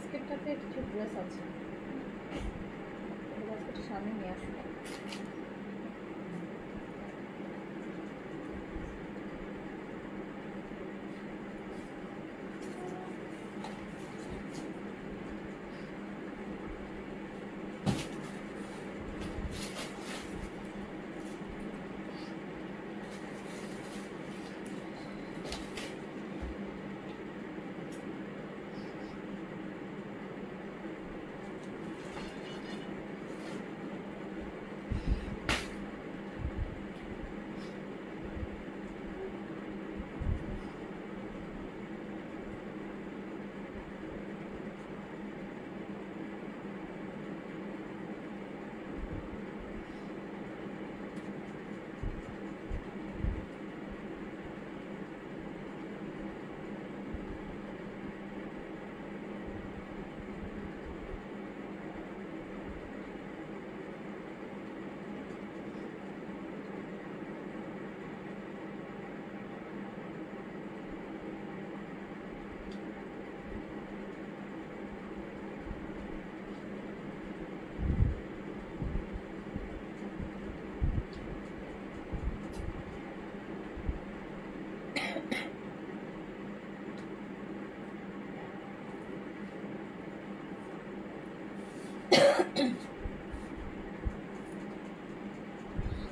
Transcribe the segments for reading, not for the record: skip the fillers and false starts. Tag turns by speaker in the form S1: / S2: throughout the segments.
S1: বাস্কেটটাতে কিছু ড্রেস আছে, বাস্কেটের সামনে নিয়ে আসুন।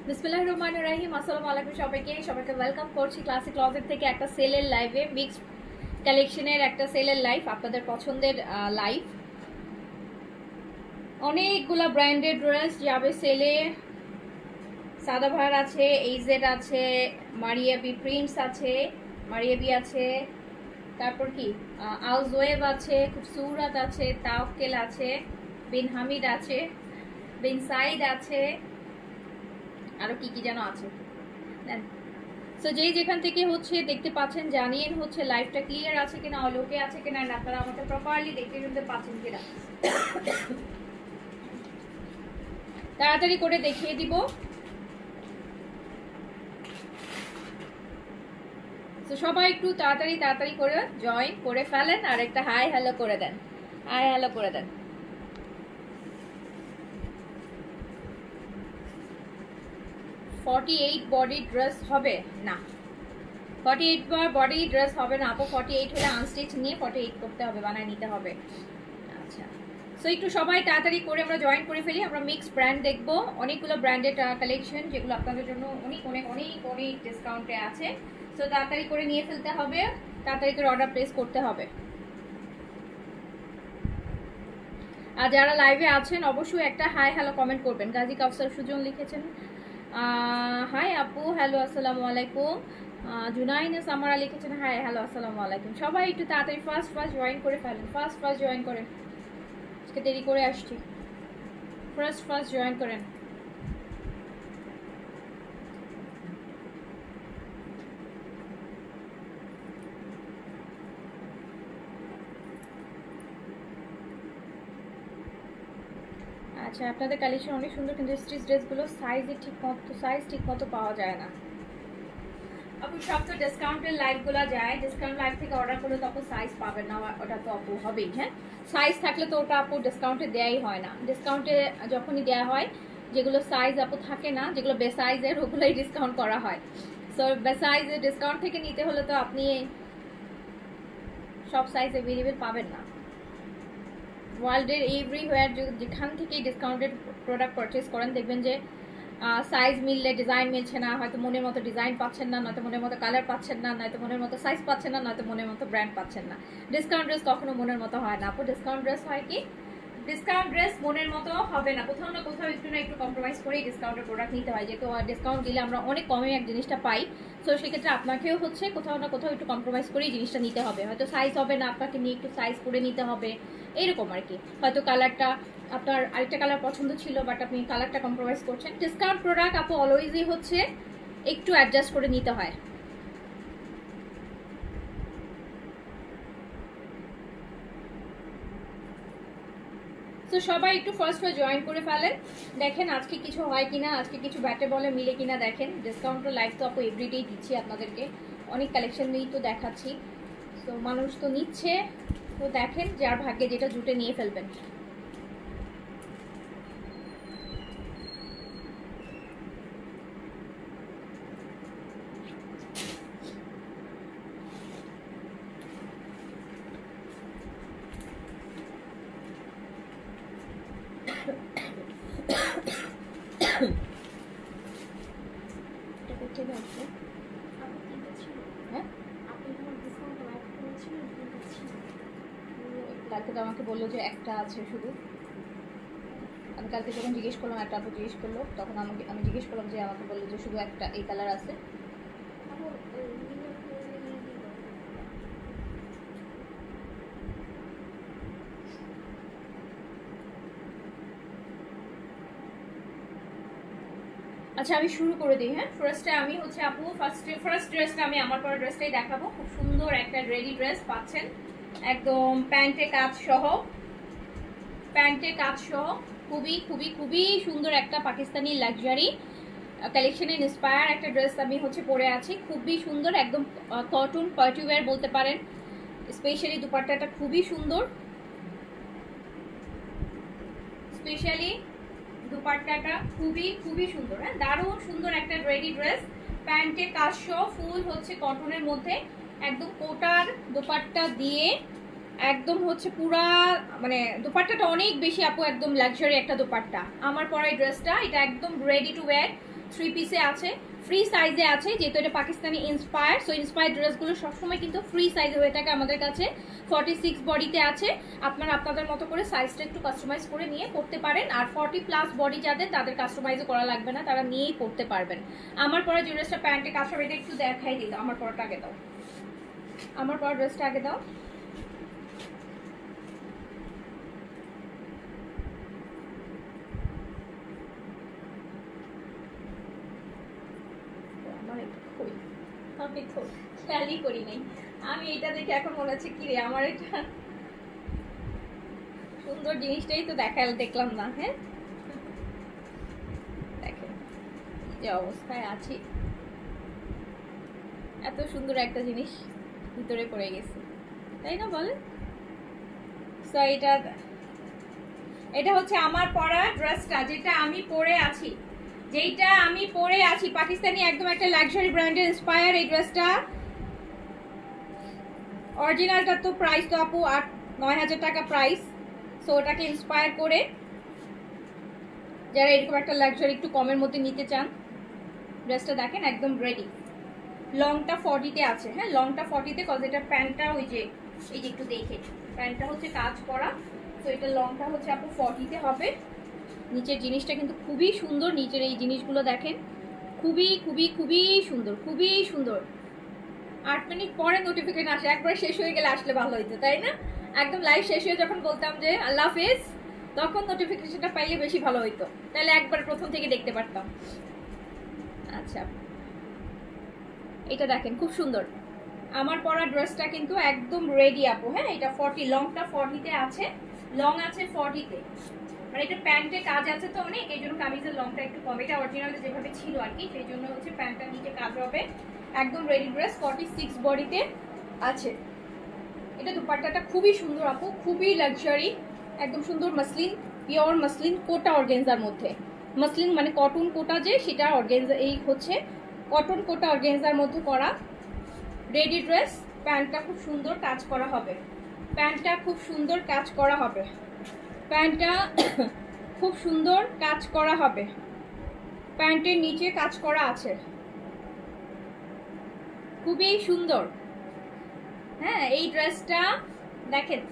S1: বিসমিল্লাহির রহমানির রহিম। আসসালামু আলাইকুম সবাইকে ওয়েলকাম করছি ক্লাসিক ক্লজেট থেকে একটা সেলের লাইভে, মিক্সড কালেকশনের একটা সেলের লাইভ, আপনাদের পছন্দের লাইভ। অনেকগুলা ব্র্যান্ডেড ড্রেস যাবে সেলে। সাদাভার আছে, এইজেড আছে, মারিয়াবি প্রিন্টস আছে, মারিয়াবি আছে, তারপর কি আউজওয়েভ আছে, খুবসুরত আছে, তাওকেল আছে, বিন হামিদ আছে, বিন সাইদ আছে, আরো কি কি যেন আছে। সো যেই যেখান থেকে হচ্ছে দেখতে পাচ্ছেন জানিয়েন হচ্ছে লাইভটা ক্লিয়ার আছে কিনা, অলোকে আছে কিনা, আপনারা আমাকে প্রপারলি দেখতে শুনতে পাচ্ছেন কিনা, তাড়াতাড়ি করে দেখিয়ে দিব। তো সবাই একটু তাড়াতাড়ি করে জয়েন করে ফেলেন আর একটা হাই হ্যালো করে দেন, হাই হ্যালো করে দেন। বডি ড্রেস হবে না, 48 বডি ড্রেস হবে না আপু। 48 হলে আনস্টিচ নিয়ে 48 করতে হবে, বানায় নিতে হবে। আচ্ছা, সো একটু সবাই তাড়াতাড়ি করে আমরা জয়েন করে ফেলি। আমরা মিক্স ব্র্যান্ড দেখবো, অনেকগুলো ব্র্যান্ডেড কালেকশন যেগুলো আপনাদের জন্য অনেক অনেক অনেক অনেক ডিসকাউন্টে আছে। সো তাড়াতাড়ি করে নিয়ে ফেলতে হবে, তাড়াতাড়ি করে অর্ডার প্লেস করতে হবে। আর যারা লাইভে আছেন অবশ্যই একটা হাই হ্যালো কমেন্ট করবেন। গাজী কাউসার সুজন লিখেছেন হাই আপু, হ্যালো আসসালামু আলাইকুম। জুনাইন সামারা লিখেছেন হাই হ্যালো আসসালামু আলাইকুম। সবাই একটু তাড়াতাড়ি ফার্স্ট জয়েন করে ফেলেন, ফার্স্ট জয়েন করেন, আজকে দেরি করে আসছি। ফার্স্ট জয়েন করেন। আচ্ছা, আপনাদের কালেকশন অনেক সুন্দর, কিন্তু স্টিচ ড্রেসগুলো সাইজ ঠিক মতো পাওয়া যায় না আপু। সব তো ডিসকাউন্টের লাইভগুলো যায়, ডিসকাউন্ট লাইভ থেকে অর্ডার করলে তো আপু সাইজ পাবেন না, ওটা তো আপু হবেই। হ্যাঁ, সাইজ থাকলে তো ওটা আপু ডিসকাউন্টে দেয়াই হয় না। ডিসকাউন্টে যখনই দেওয়া হয় যেগুলো সাইজ আপু থাকে না, যেগুলো বেসাইজের, ওগুলোই ডিসকাউন্ট করা হয়। সো বেসাইজের ডিসকাউন্ট থেকে নিতে হলে তো আপনি সব সাইজ অ্যাভেলেবেল পাবেন না। ওয়ার্ল্ডের এভরিওয়্যার যেখান থেকে ডিসকাউন্টেড প্রোডাক্ট পারচেস করেন দেখবেন যে সাইজ মিললে ডিজাইন মিলছে না, হয়তো মনের মতো ডিজাইন পাচ্ছেন না, নয়তো মনের মতো কালার পাচ্ছেন না, নয়তো মনের মতো সাইজ পাচ্ছেন না, নয়তো মনের মতো ব্র্যান্ড পাচ্ছেন না। ডিসকাউন্ট ড্রেস কখনো মনের মতো হয় না আপু। ডিসকাউন্ট ড্রেস হয় কি, ডিসকাউন্ট ড্রেস মনের মতো হবে না, কোথাও না কোথাও একটু কম্প্রোমাইজ করেই ডিসকাউন্টের প্রোডাক্ট নিতে হয়। যেহেতু ডিসকাউন্ট দিলে আমরা অনেক কমে এক জিনিসটা পাই, সো সেক্ষেত্রে আপনাকেও হচ্ছে কোথাও না কোথাও একটু কম্প্রোমাইজ করেই জিনিসটা নিতে হবে। হয়তো সাইজ হবে না, আপনাকে নিয়ে একটু সাইজ করে নিতে হবে, এরকম আর কি। হয়তো কালারটা আপনার আরেকটা কালার পছন্দ ছিল, বাট আপনি কালারটা কম্প্রোমাইজ করছেন। ডিসকাউন্ট প্রোডাক্ট আপু অলওয়েজই হচ্ছে একটু অ্যাডজাস্ট করে নিতে হয়। তো সবাই একটু ফার্স্ট জয়েন করে ফেলেন, দেখেন আজকে কিছু হয় কিনা, আজকে কিছু ব্যাটে বলে মিলে কিনা দেখেন। ডিসকাউন্টের লাইভ তো আপু এভরিডেই দিচ্ছি আপনাদেরকে, অনেক কালেকশন নিয়েই তো দেখাচ্ছি। তো মানুষ তো নিচ্ছে, তো দেখেন যার ভাগ্যে যেটা জুটে নিয়ে ফেলবেন। কালকে তো আমাকে বললো যে একটা আছে শুধু। আমি কালকে যখন জিজ্ঞেস করলাম, একটা আপু জিজ্ঞেস করলো, তখন আমি জিজ্ঞেস করলাম যে আমাকে বললো যে শুধু একটা এই কালার আছে। আচ্ছা আমি শুরু করে দিই। হ্যাঁ, ফার্স্টে আমি হচ্ছে আপু ফার্স্ট ড্রেসটা আমি আমার পরা ড্রেসটাই দেখাবো। খুব সুন্দর একটা রেডি ড্রেস পাচ্ছেন, একদম প্যান্টে কাজ সহ, খুবই খুবই খুবই সুন্দর একটা পাকিস্তানি লাক্সারি কালেকশনে ইন্সপায়ার একটা ড্রেস আমি হচ্ছে পরে আছি। খুবই সুন্দর, একদম কটন পার্টি ওয়্যার বলতে পারেন। স্পেশালি দুপাট্টাটা খুবই সুন্দর, স্পেশালি দুপাট্টাটা খুবই খুবই সুন্দর। হ্যাঁ, দারুণ সুন্দর একটা রেডি ড্রেস, প্যান্টে কাজ সহ, ফুল হচ্ছে কটনের মধ্যে, একদম কোটার দুপাট্টা দিয়ে, একদম হচ্ছে পুরা মানে দুপাট্টাটা অনেক বেশি আপু, একদম লাক্সারি একটা দুপাট্টা। আমার পরা এই ড্রেসটা, এটা একদম রেডি টু ওয়্যার, 3 পিসে আছে, ফ্রি সাইজে আছে, যেহেতু এটা পাকিস্তানি ইন্সপায়ার। সো ইন্সপায়ার ড্রেসগুলো সবসময় কিন্তু ফ্রি সাইজে হয়ে থাকে আমাদের কাছে। 46 বডিতে আছে, আপনারা আপনাদের মতো করে সাইজটা একটু কাস্টমাইজ করে নিয়ে পড়তে পারেন। আর 40+ বডি যাদের, তাদের কাস্টমাইজও করা লাগবে না, তারা নিয়েই পড়তে পারবেন। আমার পরা যে ড্রেসটা প্যান্টে কাজ হবে, এটা একটু দেখাই দিই। আমার পরাটা আগে দাও, আমার পরা ড্রেসটা আগে দাও। আমি তো খেয়ালই করি নাই, আমি এটা দেখে এখন মনে হচ্ছে কি রে, আমার এটা সুন্দর জিনিসটাই তো দেখলাম না। হ্যাঁ, দেখেন যে অবস্থায় আছি, এত সুন্দর একটা জিনিস ভিতরে পড়ে গেছে, তাই না বলেন? সো এটা হচ্ছে আমার পরা ড্রেসটা, যেটা আমি পরে আছি, পাকিস্তানি একদম একটা লাক্সারি ব্র্যান্ডের ইন্সপায়ার এই ড্রেসটা। অরিজিনালটা তো প্রাইস তো আপু 8-9 হাজার টাকা প্রাইস। সো ওটাকে ইন্সপায়ার করে যারা এরকম একটা লাক্সারি একটু কমের মধ্যে নিতে চান, ড্রেসটা দেখেন একদম রেডি। লংটা 40-তে আছে। হ্যাঁ, লংটা 40-তে, কজ এটা প্যান্টটা ওই যে এই যে একটু দেখে, প্যান্টটা হচ্ছে কাজ করা। তো এটা লংটা হচ্ছে আপু 40-তে হবে। নিচের জিনিসটা কিন্তু খুবই সুন্দর, নিচের এই জিনিসগুলো দেখেন, খুবই খুবই খুবই সুন্দর, খুবই সুন্দর। 8 মিনিট পরে নোটিফিকেশন আসে, একবার শেষ হয়ে গেলে আসলে ভালো হইতো, তাই না? একদম লাইভ শেষ হয়ে যখন বলতাম যে আল্লাহ হাফেজ, তখন নোটিফিকেশনটা পাইলে বেশি ভালো হইতো, তাহলে একবার প্রথম থেকে দেখতে পারতাম। আচ্ছা, এটা দেখেন খুব সুন্দর আমার পরা ড্রেসটা, কিন্তু একদম রেডি আপু। হ্যাঁ, এটা 40, লংটা 40-তে আছে, লং আছে 40-তে, মানে এটা প্যান্টে কাজ আছে তো অনেক, এই জন্য কামিজের লংটা একটু কম। এটা অরিজিনাল যেভাবে ছিল আর কি, সেই জন্য হচ্ছে প্যান্টটা নিচে কাজ হবে। একদম রেডি ড্রেস, 46 বডিতে আছে। এটা দুপাট্টাটা খুবই সুন্দর আপু, খুবই লাক্সারি, একদম সুন্দর মসলিন, পিওর মসলিন কোটা অর্গেনজার মধ্যে। মসলিন মানে কটন কোটা, যে সেটা অর্গেনজা, এই হচ্ছে কটন কোটা অর্গেনজার মধ্যে করা রেডি ড্রেস। প্যান্টটা খুব সুন্দর কাজ করা হবে, প্যান্টটা খুব সুন্দর কাজ করা হবে, প্যান্টটা খুব সুন্দর কাজ করা হবে, প্যান্টের নিচে কাজ করা আছে, খুবই সুন্দর। হ্যাঁ, এই ড্রেসটা দেখেন,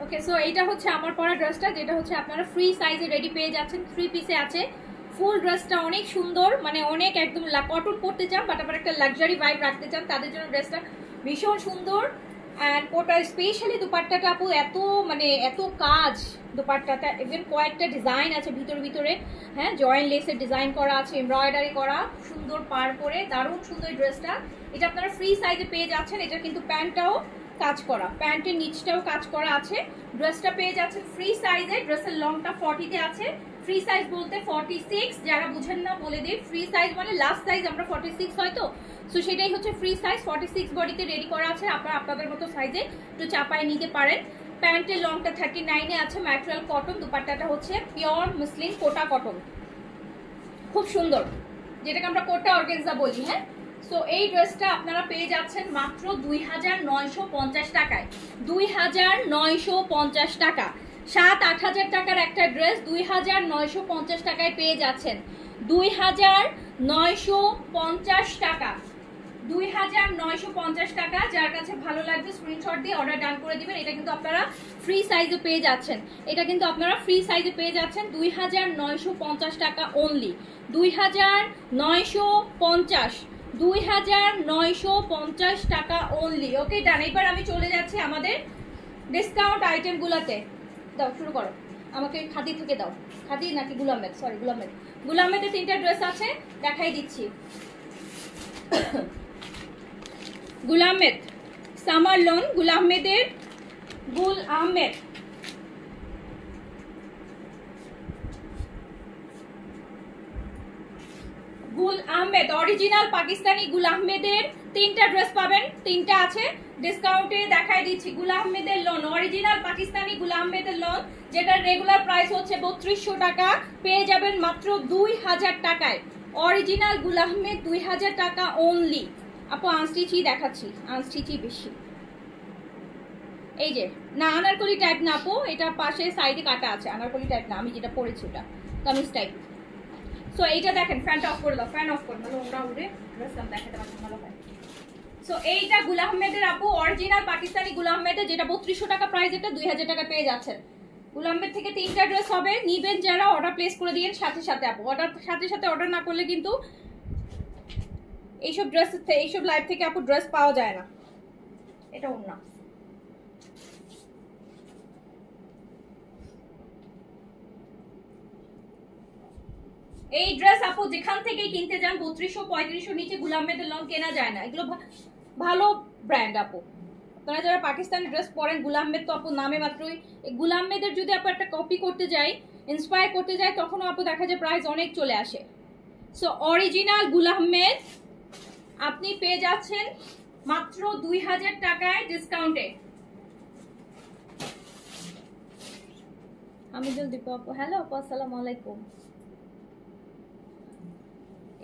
S1: ওকে। সো এইটা হচ্ছে আমার পরা ড্রেসটা, যেটা হচ্ছে আপনারা ফ্রি সাইজে রেডি পেয়ে যাচ্ছেন, 3 পিসে আছে। ফুল ড্রেসটা অনেক সুন্দর, মানে অনেক একদম কটন পরতে চান বাট আবার একটা লাক্সারি ভাইব রাখতে চান, তাদের জন্য ড্রেসটা ভীষণ সুন্দর। অ্যান্ড কোটা স্পেশালি দুপাট্টাটা আপু এত মানে এত কাজ দুপাট্টাটা, ইভেন কয়েকটা ডিজাইন আছে ভিতরে, হ্যাঁ জয়েন্ট লেসের ডিজাইন করা আছে, এমব্রয়ডারি করা, সুন্দর পার করে দারুণ সুন্দর ড্রেসটা। এটা আপনারা ফ্রি সাইজে পেয়ে যাচ্ছেন। এটা কিন্তু প্যান্টটাও কাজ করা, প্যান্টের নিচটাও কাজ করা আছে। ড্রেসটা পেয়ে যাচ্ছেন ফ্রি সাইজে। ড্রেসের লংটা 40-তে আছে। ফ্রি সাইজ বলতে 46, যারা বুঝেন না বলে দিই, ফ্রি সাইজ মানে লাস্ট সাইজ আমরা 46 হয়তো, সো সেটাই হচ্ছে ফ্রি সাইজ। 46 বডিতে রেডি করা আছে, আপনারা আপনাদের মতো সাইজে একটু চাপায় নিতে পারেন। প্যান্টের লংটা 39-এ আছে, ম্যাটেরিয়াল কটন। দুপাট্টাটা হচ্ছে পিওর মুসলিম কোটা কটন, খুব সুন্দর, যেটাকে আমরা কোটা অর্গানজা বলি। হ্যাঁ, সো এই ড্রেসটা আপনারা পেয়ে যাচ্ছেন মাত্র 2950 টাকায়। 2950 টাকা, 7-8 হাজার টাকার একটা ড্রেস 2950 টাকায় পেয়ে যাচ্ছেন। 2950 টাকা, 2950 টাকা। যার কাছে ভালো লাগবে স্ক্রিনশট দিয়ে অর্ডার ডান করে দিবেন। এটা কিন্তু আপনারা ফ্রি সাইজে পেয়ে যাচ্ছেন। এটা কিন্তু আপনারা ফ্রি সাইজে পেয়ে যাচ্ছেন 2950 টাকা অনলি। 2950, 2950 টাকা অনলি। ওকে ডান। এবার আমি চলে যাচ্ছি আমাদের ডিসকাউন্ট আইটেমগুলোতে। দাও শুরু করো, আমাকে খাদি থেকে দাও। খাদি নাকি গুলামেদ? সরি গুলামেদ। গুলামেদের 3টা ড্রেস আছে, দেখাই দিচ্ছি। গুলামেদ সামার লোন, গুল আহমেদের গুল আহমেদ, গুল আহমেদ অরিজিনাল পাকিস্তানি গুল আহমেদের 3টা ড্রেস পাবেন। 3টা আছে ডিসকাউন্টে, দেখাই দিচ্ছি। গুল আহমেদের লোন, অরিজিনাল পাকিস্তানি গুল আহমেদের লোন, যেটার রেগুলার প্রাইস হচ্ছে 3200 টাকা, পেয়ে যাবেন মাত্র 2000 টাকায়। অরিজিনাল গুল আহমেদ 2000 টাকা অনলি। আপু আনস্টিচই দেখাচ্ছি, আনস্টিচই বেশি। এই যে না আনারকলি টাইপ না আপু, এটা পাশে সাইডে কাটা আছে, আনারকলি টাইপ না, আমি যেটা পরেছি ওটা কামিজ টাইপ। সো এইটা দেখেন, ফ্যানটা অফ করে দাও, ফ্যান অফ করে দাও, ওরা উড়ে ড্রেসটা দেখাতে পারছি ভালো হয়। সো এইটা গুল আহমেদের আপু, অরিজিনাল পাকিস্তানি গুল আহমেদের, যেটা 3200 টাকা প্রাইস, এটা 2000 টাকা পেয়ে যাচ্ছেন। গুল আহমেদ থেকে 3টা ড্রেস হবে, নিবেন যারা অর্ডার প্লেস করে দিয়েন সাথে সাথে আপু। অর্ডার সাথে সাথে অর্ডার না করলে কিন্তু এইসব ড্রেস, এইসব লাইভ থেকে আপু ড্রেস পাওয়া যায় না। এটা অন্য এই ড্রেস আপু যেখান থেকে কিনতে যান 3200-3500 নিচে গুল আহমেদের লং কেনা যায় না। এগুলো ভালো ব্র্যান্ড আপু। আপনারা যারা পাকিস্তানি ড্রেস পরেন, গুল আহমেদ তো আপু নামে মাত্রই, গুল আহমেদের যদি আপু একটা কপি করতে যাই, ইন্সপায়ার করতে যাই, তখনও আপু দেখা যায় প্রাইস অনেক চলে আসে। সো অরিজিনাল গুল আহমেদ আপনি পেয়ে যাচ্ছেন মাত্র 2000 টাকায় ডিসকাউন্টে। আমি জলদি আপু, হ্যালো আপু, আসসালামু আলাইকুম।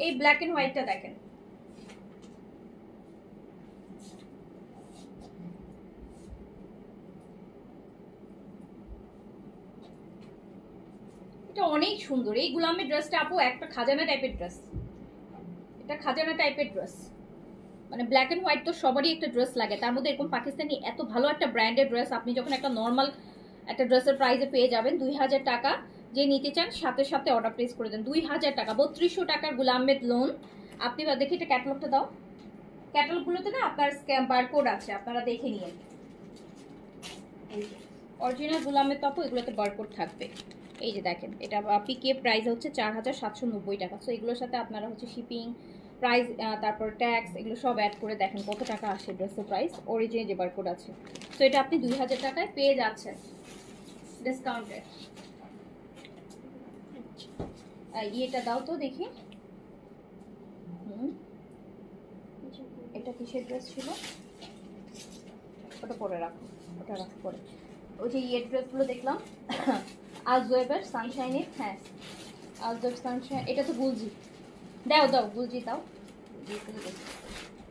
S1: এই ব্ল্যাক এন্ড হোয়াইটটা দেখেন, এটা অনেক সুন্দর। এই গুলামের ড্রেসটা আপু একটা খাজানা টাইপের ড্রেস, এটা খাজানা টাইপের ড্রেস। মানে ব্ল্যাক এন্ড হোয়াইট তো সবারই একটা ড্রেস লাগে, তার মধ্যে এরকম পাকিস্তানি এত ভালো একটা ব্র্যান্ডের ড্রেস আপনি যখন একটা নর্মাল একটা ড্রেসের প্রাইসে পেয়ে যাবেন 2000 টাকা। যে নিতে চান সাথে সাথে অর্ডার প্লেস করে দেন। 2000 টাকা, 3200 টাকার গুল আহমেদ লোন। আপনি দেখি এটা ক্যাটালগটা দাও। ক্যাটালগুলোতে না আপনার বারকোড আছে, আপনারা দেখে নিন। অরিজিনাল গুল আহমেদ আপু এগুলোতে বারকোড থাকবে। এই যে দেখেন, এটা পিকে প্রাইস হচ্ছে 4790 টাকা। সো এগুলোর সাথে আপনারা হচ্ছে শিপিং প্রাইস, তারপর ট্যাক্স, এগুলো সব অ্যাড করে দেখেন কত টাকা আসে ড্রেসের প্রাইস। অরিজিনাল যে বারকোড আছে, সো এটা আপনি 2000 টাকায় পেয়ে যাচ্ছেন ডিসকাউন্টে। ইয়েটা দাও তো দেখি, এটা কিসের ড্রেস ছিল, ওটা পরে রাখো, ওটা রাখো পরে। ওই যে ইয়ের ড্রেসগুলো দেখলাম আজওয়েবের সানশাইনের, হ্যাঁ আজওয়েব সানশাইন, এটা তো গুলজি। দাও দাও গুলজি দাও।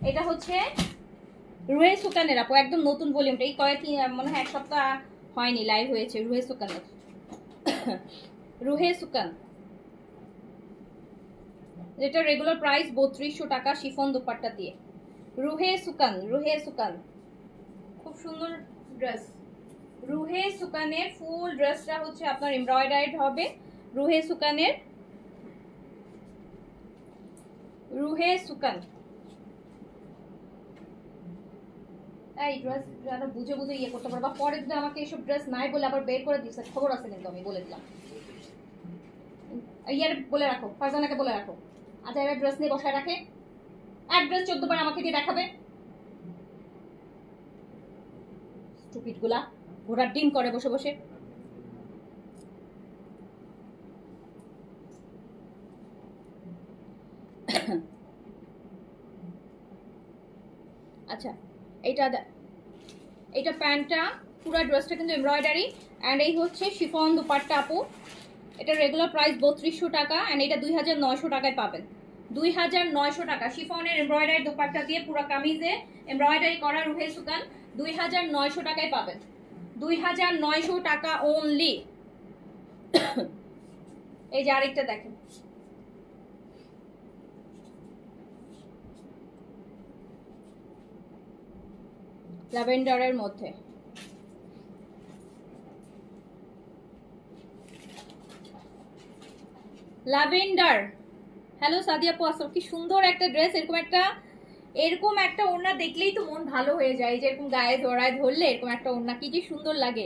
S1: এটা হচ্ছে রুহে সুকানের আপু, একদম নতুন ভলিউমটা, এই কয়েকদিন মনে হয় 1 সপ্তাহ হয়নি লাইভ হয়েছে। রুহে সুকানের, রুহে সুকান, যেটা রেগুলার প্রাইস 3200 টাকা শিফন দুপাট্টা দিয়ে। রুহে সুকান, রুহে সুকান, খুব সুন্দর ড্রেস। রুহে সুকানের ফুল ড্রেসটা হচ্ছে আপনার এমব্রয়ডারিড হবে। রুহে সুকানের, রুহে সুকান, এই ড্রেস যেন বুঝে বুঝে ইয়ে করতে পারো, বা পরে যদি আমাকে এসব ড্রেস নাই বলে আবার বের করে দিচ্ছে, খবর আছে কিন্তু আমি বলে দিলাম। ইয়ার বলে রাখো, ফারজানাকে বলে রাখো, আচ্ছা এবার ড্রেস নিয়ে বসায় রাখে, এক ড্রেস 14 বার আমাকে দিয়ে দেখাবে। স্টুপিড গুলা ঘোড়ার ডিম করে বসে বসে। আচ্ছা এইটা প্যান্টটা, পুরো ড্রেসটা কিন্তু এমব্রয়ডারি, অ্যান্ড এই হচ্ছে শিফন দুপাট্টা আপু। এটা রেগুলার প্রাইস 3200 টাকা, অ্যান্ড এটা 2900 টাকায় পাবেন। 2900 টাকা শিফনের এমব্রয়ডারি দুপাট্টা দিয়ে পুরো কামিজে এমব্রয়ডারি করা রুহে সুকান 2900 টাকায় পাবেন। 2900 টাকা অনলি। এই যে আরেকটা দেখেন, ল্যাভেন্ডারের মধ্যে। ল্যাভেন্ডার, হ্যালো সাদিয়া আপু আসো, কি সুন্দর একটা ড্রেস। এরকম একটা ওড়না দেখলেই তো মন ভালো হয়ে যায়, যে এরকম গায়ে জড়ায় ধরলে এরকম একটা ওড়না কি যে সুন্দর লাগে।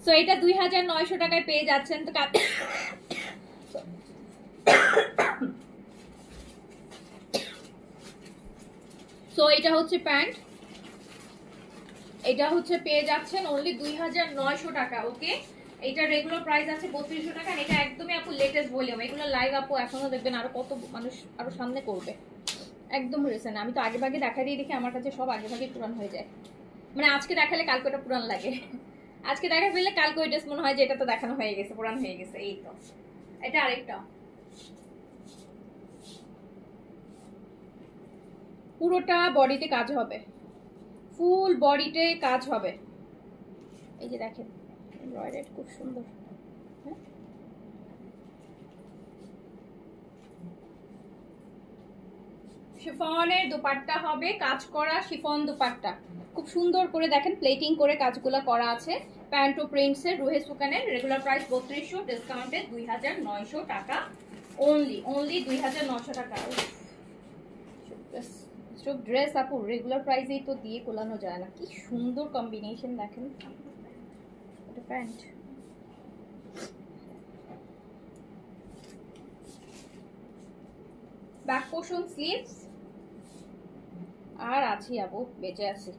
S1: সো এটা 2900 টাকায় পেয়ে যাচ্ছেন। তো সো এটা হচ্ছে প্যান্ট, এটা হচ্ছে পেয়ে যাচ্ছেন অনলি 2900 টাকা। ওকে, এটা রেগুলার প্রাইস আছে 3200 টাকা। এটা একদমই আপু লেটেস্ট ভলিউম, এগুলো লাইভ আপু এখনো দেখবেন আরো কত মানুষ আরো সামনে করবে, একদম রিসেন্ট। আমি তো আগে ভাগে দেখা দিয়ে দেখি আমার কাছে সব আগে ভাগে পুরান হয়ে যায়, মানে আজকে দেখালে কালকে ওটা পুরান লাগে, আজকে দেখা ফেললে কালকে ওই ড্রেস মনে হয় যে এটা তো দেখানো হয়ে গেছে, পুরান হয়ে গেছে। এই তো এটা আরেকটা, পুরোটা বডিতে কাজ হবে, ফুল বডিতে কাজ হবে। এই যে দেখেন এমব্রয়ডারি খুব সুন্দর। হ্যাঁ, শিফনের দুপাট্টা হবে, কাজ করা শিফন দুপাট্টা, খুব সুন্দর করে দেখেন প্লেটিং করে কাজগুলো করা আছে। প্যান্টো প্রিন্টসের রুহে সুকানের রেগুলার প্রাইস 3200, ডিসকাউন্টে 2900 টাকা অনলি, অনলি 2900 টাকা। সব ড্রেস আপু রেগুলার প্রাইসেই তো দিয়ে কোলানো যায় না, কি সুন্দর কম্বিনেশন দেখেন। এটা প্যান্ট, ব্যাক পোর্শন স্লিভস, আর আছি আপু বেঁচে আছি।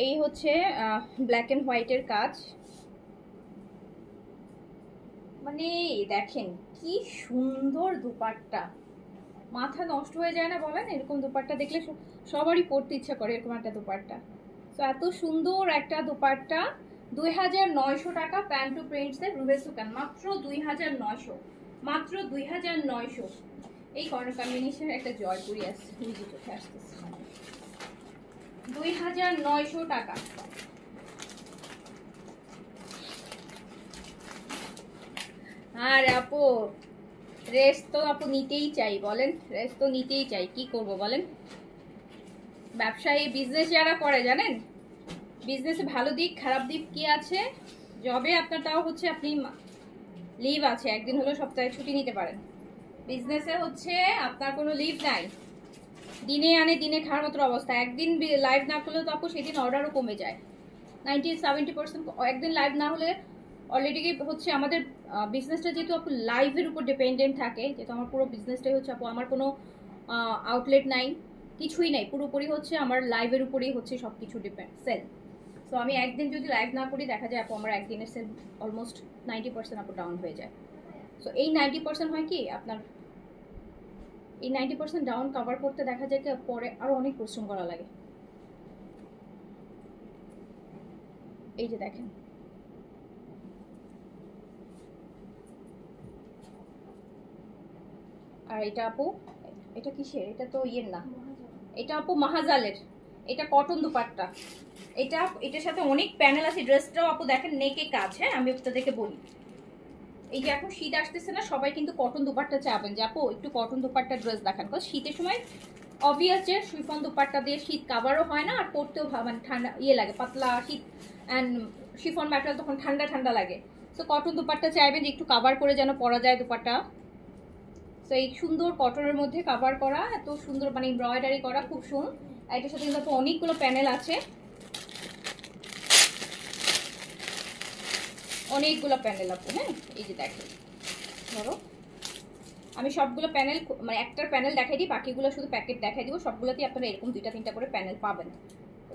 S1: এই হচ্ছে ব্ল্যাক এন্ড হোয়াইটের কাজ, মানে দেখেন কি সুন্দর দুপাট্টা, মাথা নষ্ট হয়ে যায় না বলেন? এরকম দুপাট্টা দেখলে সবারই পরতে ইচ্ছা করে এরকম একটা দুপাট্টা। তো এত সুন্দর একটা দুপাট্টা 2900 টাকা, প্যান্টু প্রিন্টসের রুহে সুকান, মাত্র 2900, মাত্র 2900। এই কর্নার কম্বিনেশনের একটা জয়পুরি আছে, নিজে চোখে আসতেছে, 2900 টাকা। আর আপু রেস্ট তো আপু নিতেই চাই বলেন, রেস্ট তো নিতেই চাই, কি করব বলেন। ব্যবসায়ী বিজনেস যারা করে জানেন, বিজনেসে ভালো দিক খারাপ দিক কি আছে। জবে আপনার তাও হচ্ছে আপনি লিভ আছে, একদিন হলো সপ্তাহে ছুটি নিতে পারেন। বিজনেসে হচ্ছে আপনার কোনো লিভ নাই, দিনে আনে দিনে খাওয়ার মতো অবস্থা। একদিন লাইভ না করলেও তো আপু সেদিন অর্ডারও কমে যায়, 90-70%। একদিন লাইভ না হলে অলরেডি হচ্ছে আমাদের বিজনেসটা যেহেতু আপু লাইভের উপর ডিপেন্ডেন্ট থাকে, যেহেতু আমার পুরো বিজনেসটাই হচ্ছে আপু, আমার কোনো আউটলেট নাই, কিছুই নাই, পুরোপুরি হচ্ছে আমার লাইভের উপরেই হচ্ছে সব কিছু ডিপেন্ড সেল। সো আমি একদিন যদি লাইভ না করি দেখা যায় আপু আমার একদিনের সেল অলমোস্ট 90% আপু ডাউন হয়ে যায়। সো এই 90% হয় কি আপনার, এই 90% ডাউন কভার করতে দেখা যায় কি পরে আরও অনেক পরিশ্রম করা লাগে। এই যে দেখেন আর এটা আপু, এটা কিসের, এটা তো ইয়ের না, এটা আপু মাহাজালের, এটা কটন দুপাট্টা। এটার সাথে অনেক প্যানেল আছে, ড্রেসটাও আপু দেখেন নেকে কাজ। হ্যাঁ আমি আপনাদেরকে বলি, এই যে এখন শীত আসতেছে না, সবাই কিন্তু কটন দুপাট্টা চাবেন যে আপু একটু কটন দুপাট্টা ড্রেস দেখান, কারণ শীতের সময় অবভিয়াস যে শিফন দুপাট্টা দিয়ে শীত কাভারও হয় না, আর পরতেও মানে ঠান্ডা ইয়ে লাগে, পাতলা শীত, অ্যান্ড শিফন ম্যাটেরিয়াল তখন ঠান্ডা ঠান্ডা লাগে। সো কটন দুপাট্টা চাইবেন যে একটু কাভার করে যেন পরা যায় দুপাট্টা। সো এই সুন্দর কটনের মধ্যে কাভার করা, এত সুন্দর মানে এমব্রয়ডারি করা, খুব সুন্দর। এটার সাথে কিন্তু অনেকগুলো প্যানেল আছে, অনেকগুলো প্যানেল আপু। হ্যাঁ এই যে দেখেন, ধরো আমি সবগুলো প্যানেল মানে একটার প্যানেল দেখাই দিই, বাকিগুলো শুধু প্যাকেট দেখাই দিব। সবগুলোতেই আপনারা এরকম 2টা 3টা করে প্যানেল পাবেন,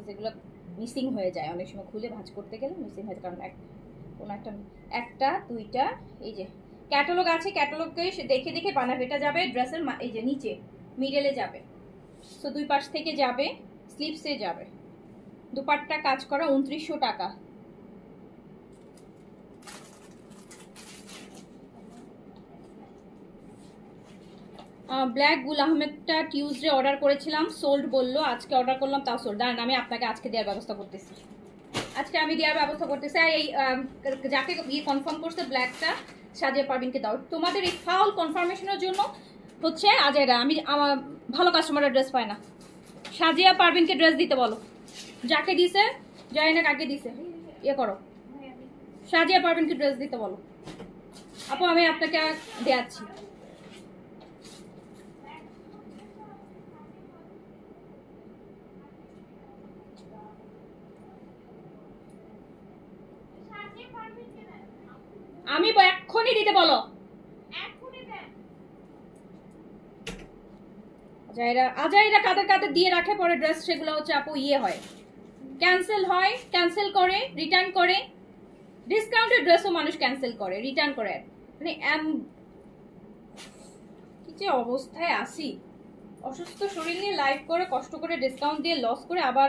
S1: যেগুলো মিসিং হয়ে যায় অনেক সময়, খুলে ভাঁজ করতে গেলে মিসিং হয়ে যায়। কারণ কোনো একটা 2টা এই যে ক্যাটালগ আছে, ক্যাটালগকে দেখে দেখে বানাবে। এটা যাবে ড্রেসের এই যে নিচে মিডলে যাবে, সো 2 পাশ থেকে যাবে, স্লিভসে যাবে। দুপাট্টা কাজ করা 2900 টাকা। ব্ল্যাক গুল আহমেদটা টিউসডে অর্ডার করেছিলাম, সোল্ড বললো, আজকে অর্ডার করলাম তাও সোল্ড। দাঁড়ান আমি আপনাকে আজকে দেওয়ার ব্যবস্থা করতেছি, আজকে আমি দেওয়ার ব্যবস্থা করতেছি। এই যাকে গিয়ে কনফার্ম করছে ব্ল্যাকটা সাজিয়া পারভিনকে দাও। তোমাদের এই ফাউল কনফার্মেশনের জন্য হচ্ছে আজাইরা, আমি আমার ভালো কাস্টমারের ড্রেস পায় না। সাজিয়া পারভিনকে ড্রেস দিতে বলো, যাকে দিছে জানি না কাকে দিছে, ইয়ে করো, সাজিয়া পারভিনকে ড্রেস দিতে বলো। আপু আমি আপনাকে দেয়াচ্ছি। আমি এক্ষুনি দিতে বলো। আজাইরা কাদের কাদের দিয়ে রাখে পরে ড্রেস, সেগুলো হচ্ছে আপু ইয়ে হয়, ক্যান্সেল হয়, ক্যান্সেল করে রিটার্ন করে। ডিসকাউন্টেড ড্রেসও মানুষ ক্যান্সেল করে, রিটার্ন করে। মানে কি যে অবস্থায় আসি, অসুস্থ শরীর নিয়ে লাইভ করে কষ্ট করে ডিসকাউন্ট দিয়ে লস করে আবার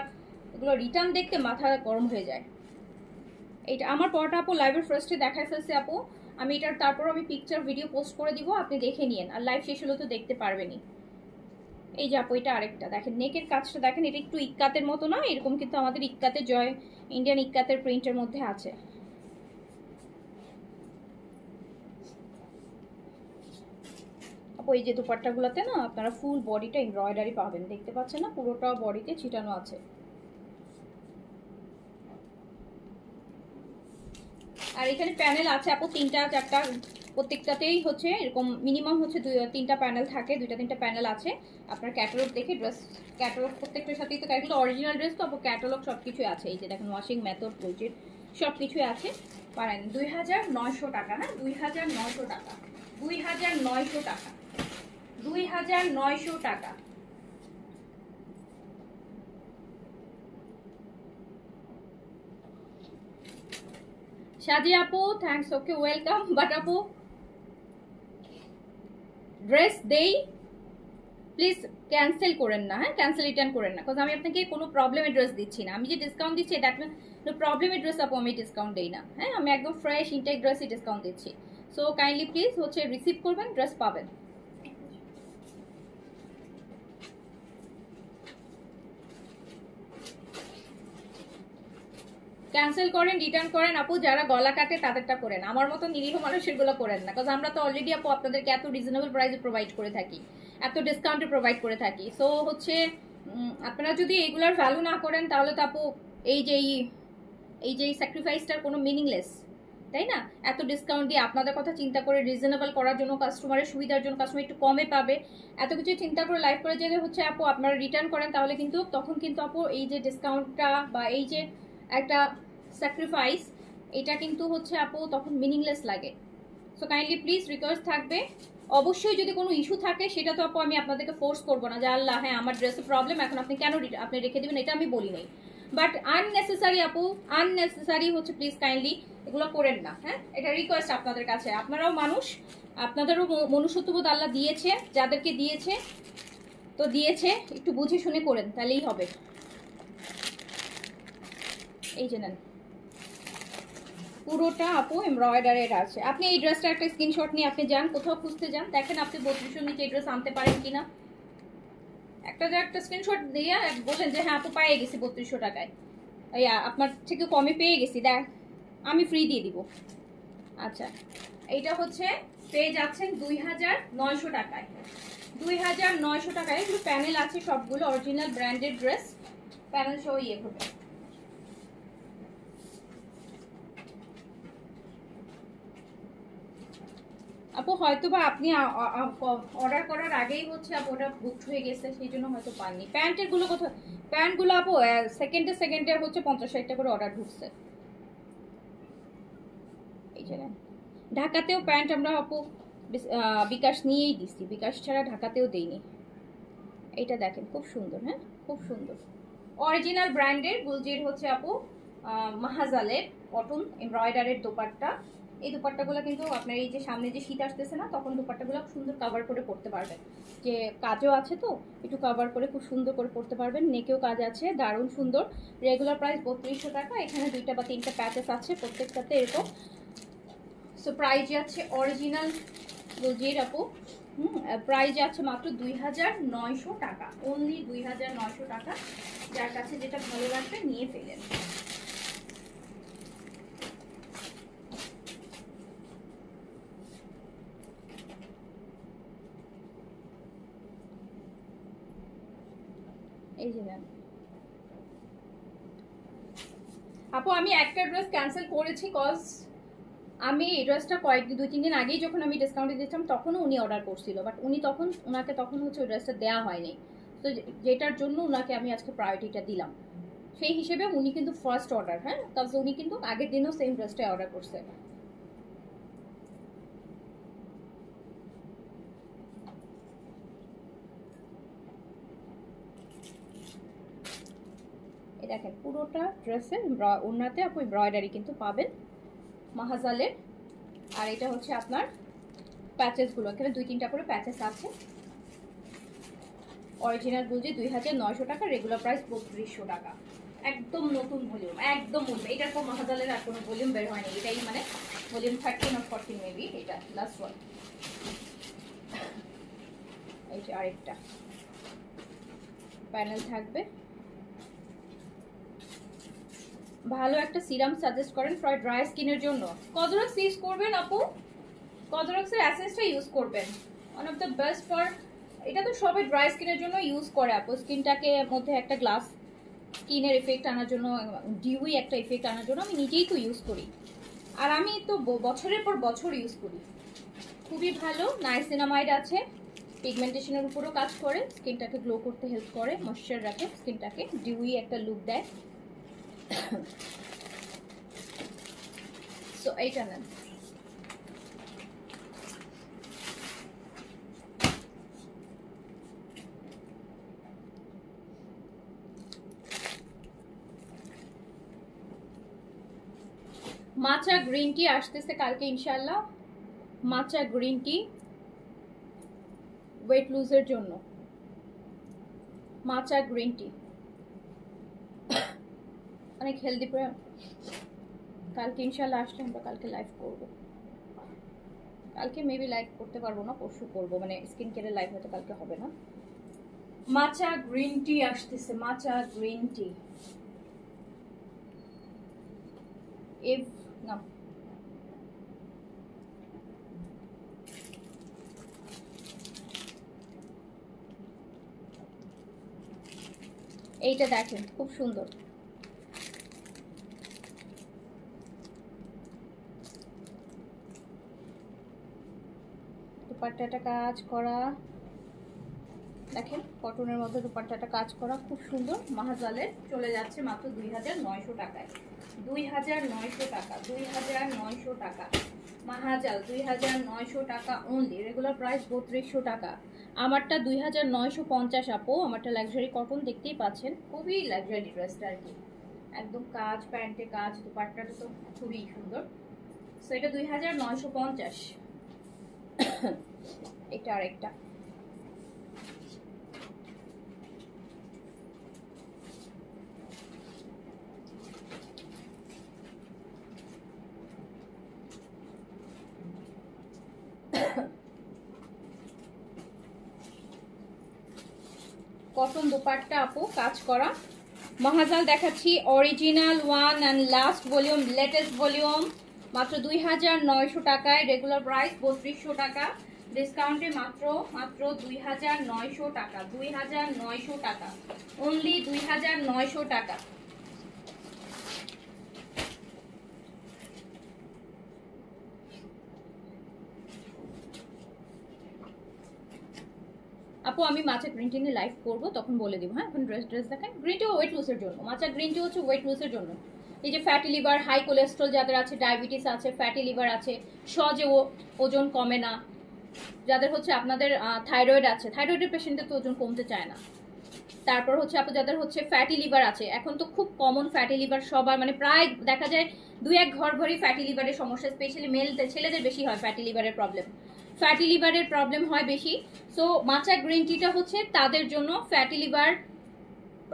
S1: এগুলো রিটার্ন দেখতে মাথা গরম হয়ে যায়। এইটা আমার পরটা আপু লাইভের ফার্স্টে দেখাই ফেলছে আপু, আমি এটার তারপর আমি পিকচার ভিডিও পোস্ট করে দিব, আপনি দেখে নিন। আর লাইভ শেষ হলে তো দেখতে পারবেনই। এই যে আপু এটা আরেকটা দেখেন, নেকের কাজটা দেখেন, এটা একটু ইক্কাতের মতো না, এরকম কিন্তু আমাদের ইক্কাতের জয় ইন্ডিয়ান ইক্কাতের প্রিন্টের মধ্যে আছে। আপু এই যে দুপাট্টাগুলোতে না আপনারা ফুল বডিটা এমব্রয়ডারি পাবেন, দেখতে পাচ্ছেন না, পুরোটা বডিতে ছিটানো আছে। আর এখানে প্যানেল আছে আপু 3টা 4টা, প্রত্যেকটাতেই হচ্ছে এরকম মিনিমাম হচ্ছে 2-3টা প্যানেল থাকে, 2টা-3টা প্যানেল আছে। আপনার ক্যাটালগ দেখে ড্রেস, ক্যাটালগ প্রত্যেকটার সাথেই তো ক্যাটালগ অরিজিনাল ড্রেস তো আপু, ক্যাটালগ সব কিছুই আছে। এই যে দেখেন ওয়াশিং মেথড বলছে সব কিছুই আছে। পারেন 2900 টাকা। হ্যাঁ 2900 টাকা, 2900 টাকা, 2900 টাকা। সাজিয়া আপু থ্যাঙ্কস, ওকে ওয়েলকাম। বাট আপু ড্রেস দেই প্লিজ ক্যান্সেল করেন না, হ্যাঁ ক্যান্সেল রিটার্ন করেন না, কারণ আমি আপনাকে কোনো প্রবলেমে ড্রেস দিচ্ছি না। আমি যে ডিসকাউন্ট দিচ্ছি এটা প্রবলেমের ড্রেস আপু আমি ডিসকাউন্ট দিই না। হ্যাঁ আমি একদম ফ্রেশ ইনটেক ড্রেসই ডিসকাউন্ট দিচ্ছি। সো কাইন্ডলি প্লিজ হচ্ছে রিসিভ করবেন, ড্রেস পাবেন। ক্যান্সেল করেন, রিটার্ন করেন আপু, যারা গলা কাটে তাদেরটা করেন, আমার মতো নিরীহ মানুষের গুলো করেন না, কারণ আমরা তো অলরেডি আপু আপনাদেরকে এত রিজনেবল প্রাইসে প্রোভাইড করে থাকি, এত ডিসকাউন্টে প্রোভাইড করে থাকি। সো হচ্ছে আপনারা যদি এগুলার ভ্যালু না করেন তাহলে তো আপু এই যে স্যাক্রিফাইসটার কোনো মিনিংলেস, তাই না? এত ডিসকাউন্ট দিয়ে আপনাদের কথা চিন্তা করে রিজনেবল করার জন্য, কাস্টমারের সুবিধার জন্য, কাস্টমার একটু কমে পাবে, এত কিছু চিন্তা করে লাইভ করে যদি হচ্ছে আপু আপনারা রিটার্ন করেন, তাহলে কিন্তু তখন কিন্তু আপু এই যে ডিসকাউন্টটা বা এই যে একটা স্যাক্রিফাইস, এটা কিন্তু হচ্ছে আপু তখন মিনিংলেস লাগে। সো কাইন্ডলি প্লিজ রিকোয়েস্ট থাকবে, অবশ্যই যদি কোনো ইস্যু থাকে সেটা তো আপু আমি আপনাদেরকে ফোর্স করবো না যে আল্লাহ হ্যাঁ আমার ড্রেসের প্রবলেম এখন আপনি কেন আপনি রেখে দেবেন, এটা আমি বলি নাই। বাট আননেসেসারি আপু, আননেসেসারি হচ্ছে প্লিজ কাইন্ডলি এগুলো করেন না। হ্যাঁ এটা রিকোয়েস্ট আপনাদের কাছে, আপনারাও মানুষ, আপনাদেরও মনুষ্যত্ববোধ আল্লাহ দিয়েছে, যাদেরকে দিয়েছে তো দিয়েছে, একটু বুঝে শুনে করেন তাহলেই হবে। এই যে নেন পুরোটা আপু এমব্রয়ডারের আছে। আপনি এই ড্রেসটা একটা স্ক্রিনশট নিয়ে আপনি যান, কোথাও খুঁজতে যান, দেখেন আপনি 3200 নিচে এই ড্রেস আনতে পারেন কিনা। একটা স্ক্রিনশট দিয়ে বলেন যে হ্যাঁ আপু পেয়ে গেছি 3200 টাকায়, আপনার থেকে কমে পেয়ে গেছি, দেখ আমি ফ্রি দিয়ে দিব। আচ্ছা এইটা হচ্ছে পেয়ে যাচ্ছেন 2900 টাকায়, 2900 টাকায়। এগুলো প্যানেল আছে সবগুলো অরিজিনাল ব্র্যান্ডেড ড্রেস, প্যানেল সহ ইয়ে হবে। আপু হয়তো বা আপনি অর্ডার করার আগেই হচ্ছে আপু ওটা বুক হয়ে গেছে, সেই জন্য হয়তো পাননি। প্যান্টের গুলো কোথায়? প্যান্টগুলো আপু সেকেন্ডে হচ্ছে 50-60 করে অর্ডার ঢুকছে। এই যে ঢাকাতেও প্যান্ট আমরা আপু বিকাশ নিয়েই দিচ্ছি, বিকাশ ছাড়া ঢাকাতেও দেইনি। এইটা দেখেন খুব সুন্দর, হ্যাঁ খুব সুন্দর অরিজিনাল ব্র্যান্ডের গুলজির হচ্ছে আপু মাহাজালের কটন এমব্রয়ডারির দোপাট্টা। এই দোপাট্টাগুলো কিন্তু আপনার এই যে সামনে যে শীত আসতেছে না, তখন দোপাট্টাগুলো সুন্দর কভার করে পরতে পারবেন। যে কাজও আছে তো একটু কভার করে খুব সুন্দর করে পরতে পারবেন। নেকেও কাজ আছে, দারুণ সুন্দর। রেগুলার প্রাইস 3200 টাকা। এখানে 2টা বা 3টা প্যাচেস আছে প্রত্যেকটাতে এরকম। সো প্রাইস আছে অরিজিনাল গুলজির আপু, প্রাইস আছে মাত্র 2900 টাকা, অনলি 2900 টাকা। যার কাছে যেটা ভালো লাগবে নিয়ে ফেলেন। এই যে নেন আপু, আমি একটা ড্রেস ক্যান্সেল করেছি কজ আমি এই ড্রেসটা কয়েকদিন 2-3 দিন আগেই যখন আমি ডিসকাউন্টে দিয়েছিলাম তখনও উনি অর্ডার করছিল, বাট উনি ওনাকে তখন হচ্ছে ওই ড্রেসটা দেওয়া হয়নি। তো যেটার জন্য ওনাকে আমি আজকে প্রায়োরিটিটা দিলাম। সেই হিসেবে উনি কিন্তু ফার্স্ট অর্ডার, হ্যাঁ, কাজ উনি কিন্তু আগের দিনও সেম ড্রেসটাই অর্ডার করছে। এই দেখেন পুরোটা ড্রেসে ওনাতে আপনি এমব্রয়ডারি কিন্তু পাবেন মাহাজালের। আর এটা হচ্ছে আপনার প্যাচেসগুলো, এখানে 2-3টা করে প্যাচেস আছে। অরিজিনাল গুলজি 2900 টাকা, রেগুলার প্রাইস 3200 টাকা। একদম নতুন ভলিউম, একদম নতুন। এটার পর মাহাজালের আর কোনো ভলিউম বের হয়নি, এটাই মানে ভলিউম 13 আর 14 মেবি, এটা লাস্ট ওয়ান। এই যে আরেকটা প্যানেল থাকবে। ভালো একটা সিরাম সাজেস্ট করেন ফর ড্রাই স্কিনের জন্য। কদরক্স ইউজ করবেন আপু, কদরক্সের অ্যাসেন্সটা ইউজ করবেন, one of the best for. এটা তো সবাই ড্রাই স্কিনের জন্য ইউজ করে আপু, স্কিনটাকে মধ্যে একটা গ্লাস স্কিনের এফেক্ট আনার জন্য, ডিউই একটা এফেক্ট আনার জন্য আমি নিজেই তো ইউজ করি। আর আমি তো বছরের পর বছর ইউজ করি, খুবই ভালো। নাইসিনামাইড আছে, পিগমেন্টেশনের উপরও কাজ করে, স্কিনটাকে গ্লো করতে হেল্প করে, ময়েশ্চার রাখে স্কিনটাকে, ডিউই একটা লুক দেয়। সো এইটা নেন। মাচা গ্রিন টি আসতেছে কালকে ইনশাল্লাহ। মাচা গ্রিন টি ওয়েট লুজের জন্য, মাচা গ্রিন টি অনেক হেলদি। কালকে ইনশাল্লাহ আসলে আমরা কালকে লাইভ করব। কালকে মেবি লাইভ করতে পারবো না, পরশু করবো, মানে স্কিন কেয়ারের লাইভ হয়তো কালকে হবে না। মাচা গ্রিন টি আসতেছে, মাচা গ্রিন টি। ইফ না এইটা দেখেন খুব সুন্দর, দুপাট্টাটা কাজ করা, দেখেন কটনের মধ্যে দুপাট্টাটা কাজ করা খুব সুন্দর। মাহাজালের চলে যাচ্ছে মাত্র 2900 টাকায়, 2900 টাকা, 2900 টাকা। মাহাজাল 2900 টাকা অনলি, রেগুলার প্রাইস 3200 টাকা। আমারটা 2950 আপু, আমারটা লাক্সারি কটন, দেখতেই পাচ্ছেন খুবই লাক্সারি ড্রেসটা আর কি, একদম কাজ, প্যান্টে কাজ, দুপাট্টাটা তো খুবই সুন্দর। সো এটা 2950। এটা আরেকটা কটন দুপাট্টা আপু, কাজ করা। মাহাজাল দেখাচ্ছি original one and last volume, latest volume, মাত্র 2900 টাকায়, রেগুলার প্রাইস 3200 টাকা, ডিসকাউন্টে মাত্র 2900 টাকা, 2900 টাকা অনলি, 2900 টাকা। আপু আমি মাচা গ্রিন টি নিয়ে লাইভ করবো, তখন বলে দিব। হ্যাঁ, এখন ড্রেস দেখেন। গ্রিন টি ওয়েট লুজের জন্য, মাচা গ্রিন টি হচ্ছে ওয়েট লুজের জন্য। এই যে ফ্যাটি লিভার, হাই কোলেস্ট্রল যাদের আছে, ডায়াবেটিস আছে, ফ্যাটি লিভার আছে, সহজে ওজন কমে না, যাদের হচ্ছে আপনাদের থাইরয়েড আছে, থাইরয়েডের পেশেন্টের তো ওজন কমতে চায় না। তারপর হচ্ছে আপু যাদের হচ্ছে ফ্যাটি লিভার আছে, এখন তো খুব কমন ফ্যাটি লিভার সবার, মানে প্রায় দেখা যায় 2-1 ঘর ভরি ফ্যাটি লিভারের সমস্যা, স্পেশালি মেলদের, ছেলেদের বেশি হয় ফ্যাটি লিভারের প্রবলেম, ফ্যাটি লিভারের প্রবলেম হয় বেশি। সো মাচা গ্রিন টিটা হচ্ছে তাদের জন্য। ফ্যাটি লিভার,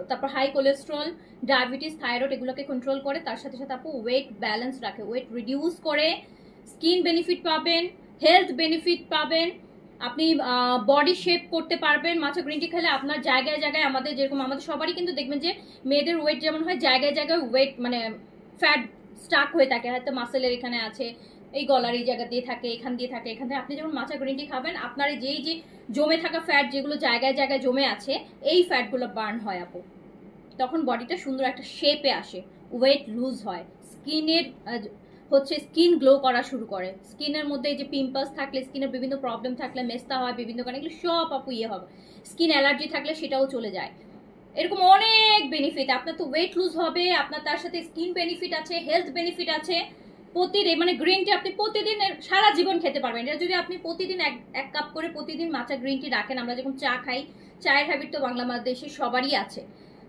S1: তারপর হাই কোলেস্ট্রল, ডায়াবেটিস, থাইরয়েড এগুলোকে কন্ট্রোল করে, তার সাথে সাথে আপু ওয়েট ব্যালেন্স রাখে, ওয়েট রিডিউস করে, স্কিন বেনিফিট পাবেন, হেলথ বেনিফিট পাবেন, আপনি বডি শেপ করতে পারবেন। মাচা গ্রিন টি খেলে আপনার জায়গায় জায়গায়, আমাদের যেরকম আমাদের সবারই কিন্তু দেখবেন যে মেয়েদের ওয়েট যেমন হয়, জায়গায় জায়গায় ওয়েট মানে ফ্যাট স্টাক হয়ে থাকে, হয়তো মাসেলের এখানে আছে, এই গলার এই জায়গা দিয়ে থাকে, এখান দিয়ে থাকে, এখান থেকে। আপনি যেমন মাচা গ্রিন টি খাবেন, আপনার যেই যে জমে থাকা ফ্যাট যেগুলো জায়গায় জায়গায় জমে আছে, এই ফ্যাটগুলো বার্ন হয় আপু, তখন বডিটা সুন্দর একটা শেপে আসে, ওয়েট লুজ হয়, স্কিনের হচ্ছে স্কিন গ্লো করা শুরু করে, স্কিনের মধ্যে এই যে পিম্পলস থাকলে, স্কিনের বিভিন্ন প্রবলেম থাকলে, মেস্তা হয় বিভিন্ন কারণে, এগুলো সব আপু ইয়ে হবে, স্কিন অ্যালার্জি থাকলে সেটাও চলে যায়। এরকম অনেক বেনিফিট, আপনার তো ওয়েট লুজ হবে, আপনার তার সাথে স্কিন বেনিফিট আছে, হেলথ বেনিফিট আছে। প্রতিদিন মানে গ্রিন টি আপনি প্রতিদিন সারা জীবন খেতে পারবেন। এটা যদি আপনি প্রতিদিন এক কাপ করে প্রতিদিন মাচা গ্রিন টি রাখেন, আমরা যেরকম চা খাই, চায়ের হ্যাবিট তো বাংলাদেশে সবারই আছে,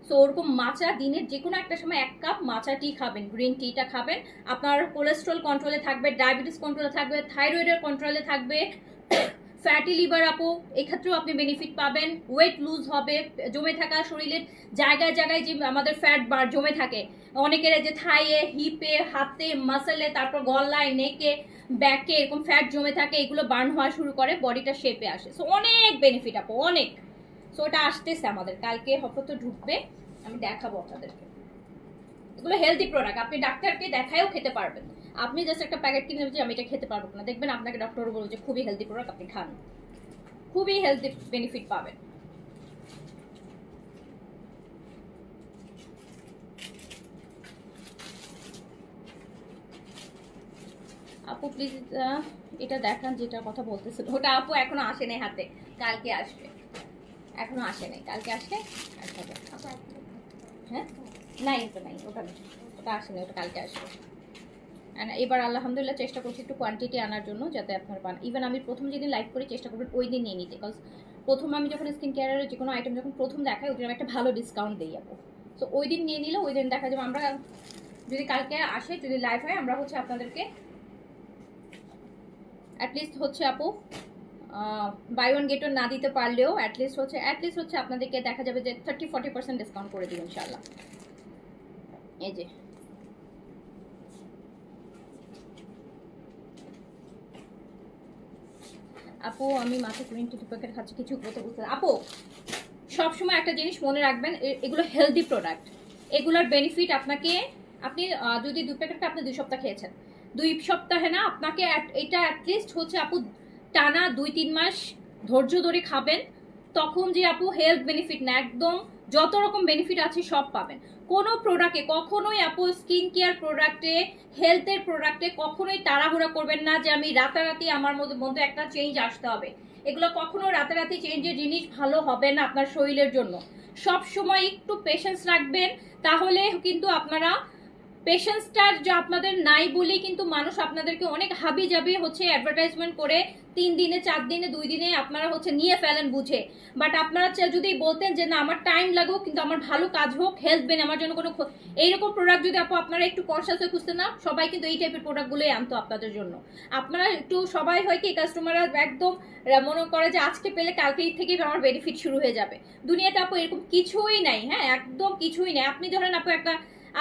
S1: সো ওরকম মাচা দিনের যে কোনো একটা সময় 1 কাপ মাচা টি খাবেন, গ্রিন টিটা খাবেন, আপনার কোলেস্ট্রল কন্ট্রোলে থাকবে, ডায়াবেটিস কন্ট্রোলে থাকবে, থাইরয়েডের কন্ট্রোলে থাকবে, ফ্যাটি লিভার আপু এক্ষেত্রেও আপনি বেনিফিট পাবেন, ওয়েট লুজ হবে, জমে থাকা শরীরের জায়গায় জায়গায় যে আমাদের ফ্যাট জমে থাকে, অনেকের যে থাইয়ে, হিপে, হাতে, মাসেলে, তারপর গলায়, নেকে, ব্যাকে এরকম ফ্যাট জমে থাকে, এগুলো বার্ন হওয়া শুরু করে, বডিটা শেপে আসে। সো অনেক বেনিফিট আপু, অনেক। সো ওটা আসতেছে আমাদের, কালকে হয়তো তো ঢুকবে, আমি দেখাবো আপনাদেরকে। এগুলো হেলদি প্রোডাক্ট, আপনি ডাক্তারকে দেখায়ও খেতে পারবেন। আপনি জাস্ট একটা প্যাকেট কিনে যে আমি এটা খেতে পারবো না, দেখবেন আপনাকে ডক্টর বলবে যে খুবই হেলদি প্রোডাক্ট, আপনি খান, খুবই হেলদি বেনিফিট পাবেন। আপু প্লিজ এটা দেখান যেটা কথা বলতেছিল, ওটা আপু এখনো আসে নাই হাতে, কালকে আসবে, এখনো আসে নাই, কালকে আসলে হ্যাঁ, নাই ওটা নাই, ওটা নেই, ওটা আসে নাই, ওটা কালকে আসবে। এবার আলহামদুলিল্লাহ চেষ্টা করছি একটু কোয়ান্টিটি আনার জন্য, যাতে আপনার পান। ইভেন আমি প্রথম যেদিন লাইভ করি চেষ্টা করবেন ওই দিন নিয়ে নিতে, বিকজ প্রথম আমি যখন স্কিন কেয়ারের যে কোনো আইটেম যখন প্রথম দেখাই, ওই দিন আমি একটা ভালো ডিসকাউন্ট দিই আপু। সো ওই দিন নিয়ে নিলে ওই দিন দেখা যাবে, আমরা যদি কালকে আসে, যদি লাইভ হয়, আমরা হচ্ছে আপনাদেরকে অ্যাটলিস্ট হচ্ছে আপু বাই ওয়ান গেট ওয়ান না দিতে পারলেও অ্যাটলিস্ট হচ্ছে আপনাদেরকে দেখা যাবে যে 30-40% ডিসকাউন্ট করে দিব ইনশাল্লাহ। এই যে আপু আমি মাথা গ্রিন টি 2 প্যাকেট খাচ্ছি, কিছু কথা বুঝতে। আপু সবসময় একটা জিনিস মনে রাখবেন, এগুলো হেলদি প্রোডাক্ট, এগুলোর বেনিফিট আপনাকে, আপনি যদি 2 প্যাকেটটা আপনি 2 সপ্তাহ খেয়েছেন, 2 সপ্তাহে না, আপনাকে এটা অ্যাটলিস্ট হচ্ছে আপু টানা 2-3 মাস ধৈর্য ধরে খাবেন, তখন যে আপু হেলথ বেনিফিট না, একদম যত রকম বেনিফিট আছে সব পাবেন। কোনো প্রোডাক্টে কখনোই আপু, স্কিন কেয়ার প্রোডাক্টে, হেলথের প্রোডাক্টে কখনোই তাড়াহুড়া করবেন না যে আমি রাতারাতি আমার মধ্যে একটা চেঞ্জ আসতে হবে। এগুলো কখনো রাতারাতি চেঞ্জের জিনিস ভালো হবে না আপনার শরীরের জন্য। সব সময় একটু পেশেন্স রাখবেন, তাহলে কিন্তু আপনারা, পেশেন্সটা যে আপনাদের নাই বলেই কিন্তু মানুষ আপনাদেরকে অনেক হাবি জাবি হচ্ছে অ্যাডভার্টাইজমেন্ট করে 3 দিনে, 4 দিনে, 2 দিনে আপনারা হচ্ছে নিয়ে ফেলেন বুঝে। বাট আপনারা যদি বলতেন যে না আমার টাইম লাগুক কিন্তু আমার ভালো কাজ হোক, হেলথ বেন আমার জন্য কোনো, এইরকম প্রোডাক্ট যদি আপু আপনারা একটু কনসাস হয়ে খুঁজতেন না, সবাই কিন্তু এই টাইপের প্রোডাক্টগুলোই আনতো আপনাদের জন্য। আপনারা একটু সবাই হয় কি, কাস্টমাররা একদম মনে করে যে আজকে পেলে কালকে থেকেই আমার বেনিফিট শুরু হয়ে যাবে। দুনিয়াতে আপু এরকম কিছুই নাই, হ্যাঁ, একদম কিছুই নাই। আপনি ধরেন আপু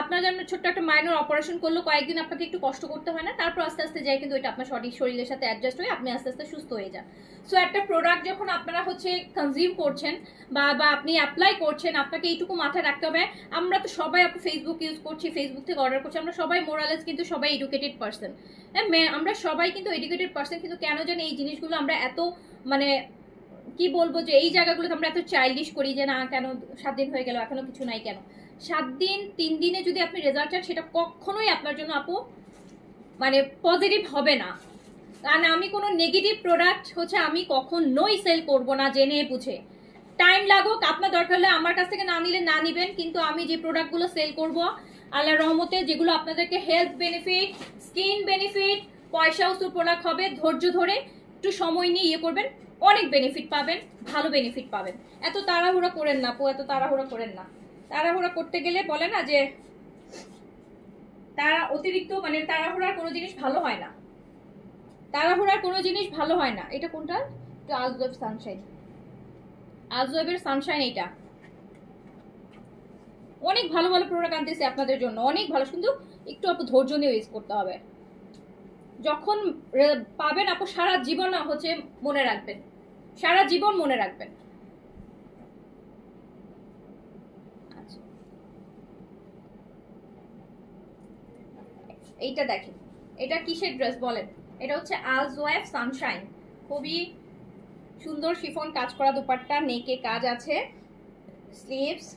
S1: আপনার জন্য ছোট্ট একটা মাইনর অপারেশন করলো, কয়েকদিন আপনাকে একটু কষ্ট করতে হয় না, তারপর আস্তে আস্তে যাই কিন্তু এটা আপনার শরীরের সাথে অ্যাডজাস্ট হয়ে আপনি আস্তে আস্তে সুস্থ হয়ে যান। সো একটা প্রোডাক্ট যখন আপনারা হচ্ছে কনজিউম করছেন বা আপনি অ্যাপ্লাই করছেন, আপনাকে এইটুকু মাথায় রাখতে হবে, আমরা তো সবাই আপু ফেসবুক ইউজ করছি, ফেসবুক থেকে অর্ডার করছি, আমরা সবাই মোরালেস কিন্তু সবাই এডুকেটেড পার্সন, আমরা সবাই কিন্তু এডুকেটেড পার্সন, কিন্তু কেন জানি এই জিনিসগুলো আমরা এত মানে কি বলবো যে এই জায়গাগুলোতে আমরা এত চাইল্ডিশ করি যে না কেন 7 দিন হয়ে গেল এখনো কিছু নাই কেন। 7 দিন 3 দিনে যদি আপনি রেজাল্ট চান, সেটা কখনোই আপনার জন্য আপু মানে পজিটিভ হবে না। কারণ আমি কোনো নেগেটিভ প্রোডাক্ট হচ্ছে আমি কখনোই সেল করব না জেনে বুঝে। টাইম লাগুক, আপনার দরকার হলে আমার কাছ থেকে না নিলে না নিবেন, কিন্তু আমি যে প্রোডাক্টগুলো সেল করব আল্লাহর রহমতে, যেগুলো আপনাদেরকে হেলথ বেনিফিট, স্কিন বেনিফিট, পয়সা উসুল প্রোডাক্ট হবে, ধৈর্য ধরে একটু সময় নিয়ে ইয়ে করবেন, অনেক বেনিফিট পাবেন, ভালো বেনিফিট পাবেন। এত তাড়াহুড়া করেন না আপু, এত তাড়াহুড়া করেন না। তাড়াহুড়া করতে গেলে বলে না যে তারা অতিরিক্ত, মানে তাড়াহুড়ার কোনো জিনিস ভালো হয় না, তাড়াহুড়ার কোনো জিনিস ভালো হয় না। এটা কোনটা? এটা আজওয়েব সানশাইন, আজওয়েবের সানশাইন। এটা অনেক ভালো ভালো প্রোডাক্ট আনতেছে আপনাদের জন্য, অনেক ভালো, কিন্তু একটু আপু ধৈর্য নিয়ে ইউজ করতে হবে। যখন পাবেন আপু সারা জীবন হচ্ছে মনে রাখবেন, সারা জীবন মনে রাখবেন। আচ্ছা, এইটা দেখেন, এটা কিসের ড্রেস বলেন? এটা হচ্ছে আজওয়েব সানশাইন, খুবই সুন্দর শিফন কাজ করা দুপাট্টা, নেকে কাজ আছে, স্লিভস।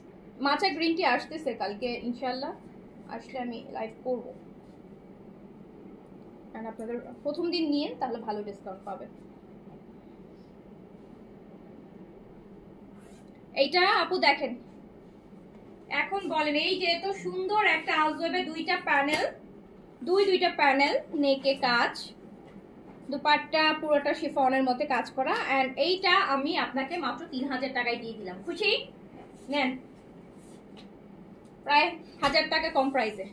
S1: মাচা গ্রিন টি আসতেছে কালকে ইনশাল্লাহ, আসলে আমি লাইভ করব, কারণ আপনাদের প্রথম দিন নিয়ে তাহলে ভালো ডিসকাউন্ট পাবেন। এইটা আপু দেখেন, এখন বলেন, এই যে এত সুন্দর একটা আজওয়েবে দুইটা প্যানেল, দুইটা প্যানেল, নেকে কাজ, দুপাট্টা পুরোটা শিফনের মধ্যে কাজ করা, এন্ড এইটা আমি আপনাকে মাত্র 3000 টাকায় দিয়ে দিলাম। খুশি? নেন, প্রায় 1000 টাকা কম প্রাইসে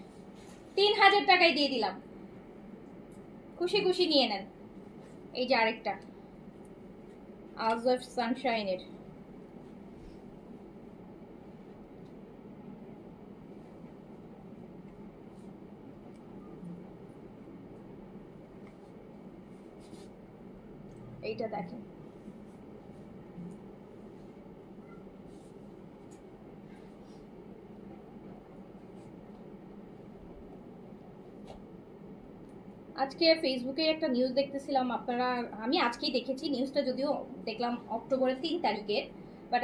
S1: 3000 টাকায় দিয়ে দিলাম। খুশি খুশি নিয়ে নেন। এই যে আরেকটা আজওয়েব সানশাইনের, এইটা দেখেন, আজকে ফেসবুকে একটা নিউজ দেখতেছিলাম, আপনারা, আমি আজকেই দেখেছি নিউজটা, যদিও দেখলাম অক্টোবরের 3 তারিখের, বাট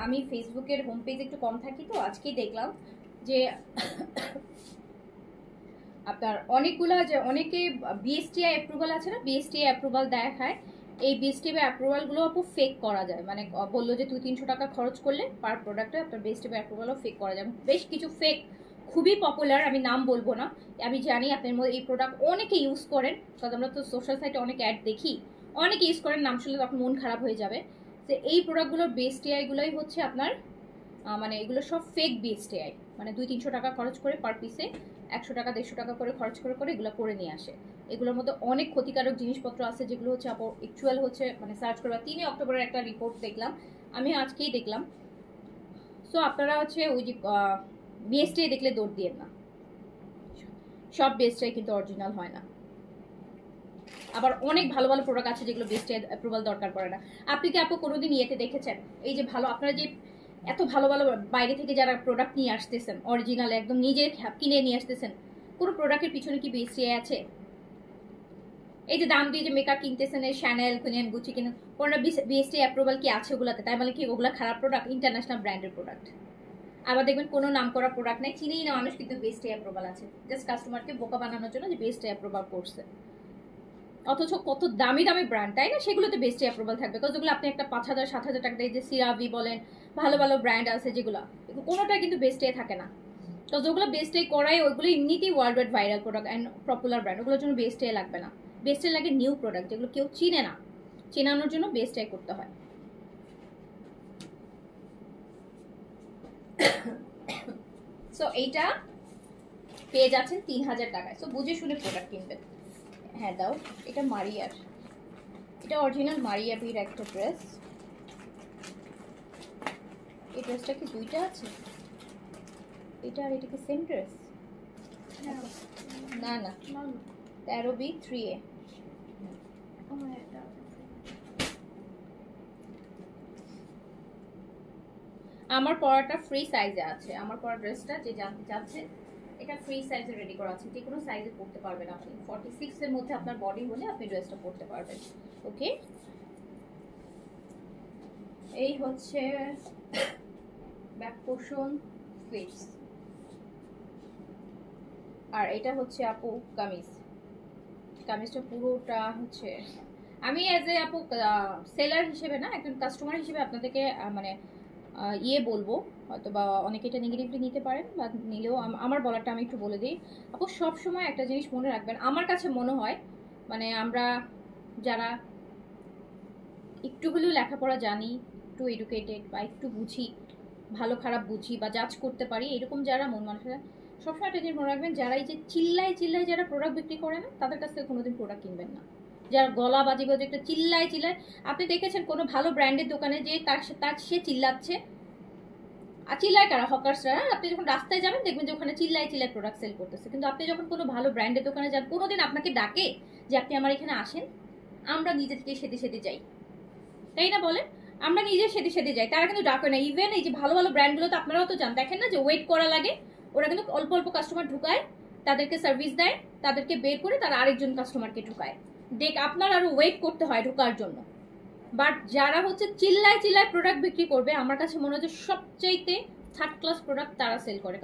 S1: আমি ফেসবুকের হোম পেজে একটু কম থাকি, তো আজকেই দেখলাম যে আপনার অনেকগুলা, যে অনেকে বিএসটিআই অ্যাপ্রুভাল আছে না, বিএসটিআই অ্যাপ্রুভাল দেখায়, এই বিএসটিআই অ্যাপ্রুভালগুলো আপু ফেক করা যায়, মানে বললো যে 200-300 টাকা খরচ করলে পার প্রোডাক্টে আপনার বিএসটিআই অ্যাপ্রুভালও ফেক করা যায়। বেশ কিছু ফেক খুবই পপুলার, আমি নাম বলবো না, আমি জানি আপনার মধ্যে এই প্রোডাক্ট অনেকে ইউজ করেন, কারণ আমরা তো সোশ্যাল সাইটে অনেক অ্যাড দেখি, অনেকে ইউজ করেন, নাম শুনলে তখন মন খারাপ হয়ে যাবে। তো এই প্রোডাক্টগুলোর বিএসটিআইগুলোই হচ্ছে আপনার, মানে এগুলো সব ফেক বিএসটিআই, মানে 200-300 টাকা খরচ করে পার পিসে 100 টাকা 150 টাকা করে খরচ করে করে এগুলো করে নিয়ে আসে। এগুলোর মধ্যে অনেক ক্ষতিকারক জিনিসপত্র আছে, যেগুলো হচ্ছে অ্যাকচুয়াল হচ্ছে, মানে সার্চ করবা। 3 অক্টোবরের একটা রিপোর্ট দেখলাম, আমি আজকেই দেখলাম। সো আপনারা হচ্ছে ওই যে বিএসটিআই দেখলে দৌড় দিয়েন না, সব বিএসটিআই কিন্তু অরিজিনাল হয় না। আবার অনেক ভালো ভালো প্রোডাক্ট আছে যেগুলো বিএসটিআই অ্যাপ্রুভাল দরকার পড়ে না। আপনি কি আপু কোনোদিন ইয়েতে দেখেছেন, এই যে ভালো আপনারা যে এত ভালো ভালো বাইরে থেকে যারা প্রোডাক্ট নিয়ে আসতেছেন, অরিজিনাল একদম নিজে কিনে নিয়ে আসতেছেন, কোনো প্রোডাক্টের পিছনে কি বিএসটিআই আছে? এই যে দাম দিয়ে যে মেকআপ কিনতেছেন, এই শ্যানেল কিনেন, গুচি কিনেন, কোনো বিএসটিআই অ্যাপ্রুভাল কি আছে ওগুলাতে? তাই বলে কি ওগুলা খারাপ প্রোডাক্ট? ইন্টারন্যাশনাল ব্র্যান্ডের প্রোডাক্ট। আবার দেখবেন কোনো নাম করা প্রোডাক্ট নেই, চিনেই না মানুষ, কিন্তু বিএসটিআই অ্যাপ্রুভাল আছে, জাস্ট কাস্টমারকে বোকা বানানোর জন্য যে বিএসটিআই অ্যাপ্রুভাল করছে। অথচ কত দামি দামি ব্র্যান্ড, তাই না? সেগুলোতে বেস্টে অ্যাপ্রুভাল থাকবে, কারণ যেগুলো আপনি একটা 5000-7000 টাকা দিয়ে, যে সিরাভি বলেন, ভালো ভালো ব্র্যান্ড আছে যেগুলো, কোনোটা কিন্তু বেস্টে থাকে না। তো যেগুলো বেস্টে করাই ওইগুলো এমনিতেই world wide viral product and popular brand, ওগুলোর জন্য বেস্টে লাগবে না। বেস্টে লাগে নিউ প্রোডাক্ট, যেগুলো কেউ চিনে না, চেনানোর জন্য বেস্টে করতে হয়। সো এইটা পেয়ে যাচ্ছেন 3000 টাকায়। সো বুঝে শুনে প্রোডাক্ট কিনবেন। হ্যাঁ দাও, এটা মারিয়ার, এটা অরিজিনাল মারিয়া বির একটা ড্রেস। এই ড্রেসটা কি দুইটা আছে? এটা আর এটা কি সেম ড্রেস? না না, 13B3A। আমার পরাটা ফ্রি সাইজে আছে, আমার পরা ড্রেসটা যে জানতে চাচ্ছে, এটা ফ্রি সাইজে রেডি করা আছে, যে কোনো সাইজে পরতে পারবেন আপনি। 46 এর মধ্যে আপনার বডি হলে আপনি ড্রেসটা পরতে পারবেন। ওকে, এই হচ্ছে ব্যাক পোর্শন, স্লিভস, আর এটা হচ্ছে আপু কামিজ। কামিজটা পুরোটা হচ্ছে আমি এজ এ আপু সেলার হিসেবে না, একজন কাস্টমার হিসেবে আপনাদেরকে মানে বলবো, হয়তো বা অনেকে এটা নেগেটিভলি নিতে পারেন, বা নিলেও আমার বলারটা আমি একটু বলে দিই। আপু সব সময় একটা জিনিস মনে রাখবেন, আমার কাছে মনে হয় মানে আমরা যারা একটু হলেও লেখাপড়া জানি, একটু এডুকেটেড বা একটু বুঝি, ভালো খারাপ বুঝি বা জাজ করতে পারি, এরকম যারা মন মানুষেরা সবসময় একটা জিনিস মনে রাখবেন, যারা এই যে চিল্লায় চিল্লায় যারা প্রোডাক্ট বিক্রি করে না, তাদের কাছ থেকে কোনোদিন প্রোডাক্ট কিনবেন না। যারা গলা বাজি বাজি একটা চিল্লায় চিল্লায়, আপনি দেখেছেন কোনো ভালো ব্র্যান্ডের দোকানে যে তার সে চিল্লাচ্ছে, আর চিল্লায় কারা? হকার্সরা। আপনি যখন রাস্তায় যাবেন দেখবেন যে ওখানে চিল্লায় চিল্লায় প্রোডাক্ট সেল করতেছে, কিন্তু আপনি যখন কোনো ভালো ব্র্যান্ডের দোকানে যান, কোনোদিন আপনাকে ডাকে যে আপনি আমার এখানে আসেন? আমরা নিজে থেকে সেদে সেদে যাই, তাই না বলেন? আমরা নিজে সেদে সেদে যাই, তারা কিন্তু ডাকে না। ইভেন এই যে ভালো ভালো ব্র্যান্ডগুলো তো আপনারাও তো জান, দেখেন না যে ওয়েট করা লাগে, ওরা কিন্তু অল্প অল্প কাস্টমার ঢুকায়, তাদেরকে সার্ভিস দেয়, তাদেরকে বের করে তারা আরেকজন কাস্টমারকে ঢুকায়। আপনার আরো ওয়েট করতে হয় ঢোকার জন্য। বাট যারা হচ্ছে চিল্লায় চিল্লায় প্রোডাক্ট বিক্রি করবে, আমার কাছে মনে হয় যে সবচাইতে থার্ড ক্লাস প্রোডাক্ট তারা সেল করে।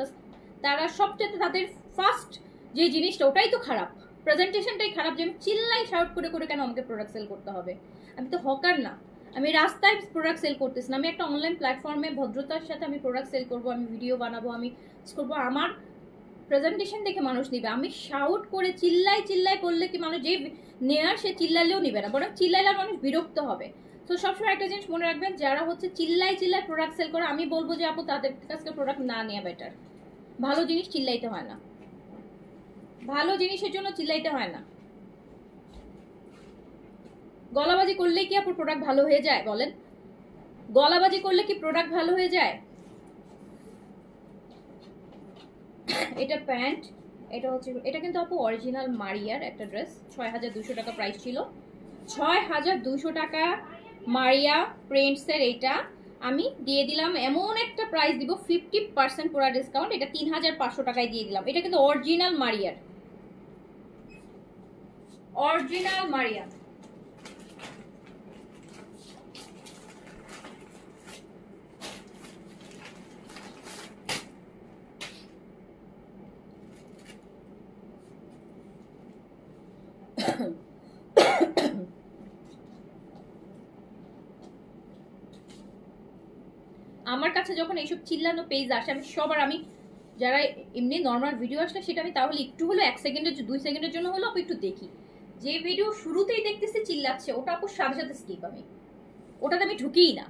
S1: তারা সবচাইতে তাদের ফার্স্ট যে জিনিসটা, ওটাই তো খারাপ, প্রেজেন্টেশনটাই খারাপ, যে আমি চিল্লাই শাউট করে করে কেন আমাকে প্রোডাক্ট সেল করতে হবে? আমি তো হকার না, আমি রাস্তায় প্রোডাক্ট সেল করতেছি না, আমি একটা অনলাইন প্ল্যাটফর্মে ভদ্রতার সাথে আমি প্রোডাক্ট সেল করবো, আমি ভিডিও বানাবো, আমি করবো, আমার প্রেজেন্টেশন দেখে মানুষ নিবে। আমি শাউট করে চিল্লাই চিল্লাই করলে কি মানুষ, যে নেয়ার সে চিল্লাইলেও নিবে না, বরং চিল্লাইলে মানুষ বিরক্ত হবে। তো সবসময় একটা জিনিস মনে রাখবেন, যারা হচ্ছে চিল্লাই চিল্লাই প্রোডাক্ট সেল করে, আমি বলবো যে আপু তাদের কাছ থেকে প্রোডাক্ট না নেওয়া বেটার। ভালো জিনিস চিল্লাইতে হয় না, ভালো জিনিসের জন্য চিল্লাইতে হয় না। গলাবাজি করলে কি আপু প্রোডাক্ট ভালো হয়ে যায় বলেন? গলাবাজি করলে কি প্রোডাক্ট ভালো হয়ে যায়? এটা প্যান্ট, এটা হচ্ছে, এটা কিন্তু আপু অরিজিনাল মারিয়ার একটা ড্রেস, ৬,২০০ টাকা প্রাইস ছিল। ৬,২০০ টাকা মারিয়া প্রিন্টসের এইটা আমি দিয়ে দিলাম, এমন একটা প্রাইস দিব 50% পুরো ডিসকাউন্ট, এটা ৩,৫০০ টাকায় দিয়ে দিলাম। এটা কিন্তু অরিজিনাল মারিয়ার, অরিজিনাল মারিয়া। আমার কাছে যখন এইসব চিল্লানো পেজ আসে, আমি সবার, আমি যারা এমনি নর্মাল ভিডিও আসলে সেটা আমি তাহলে একটু হলো 1 সেকেন্ডের 2 সেকেন্ডের জন্য হলো আপু একটু দেখি। যে ভিডিও শুরুতেই দেখতেছি চিল্লাচ্ছে, ওটা আপু সাথে সাথে স্কিপ, আমি ওটাতে আমি ঢুকিই না।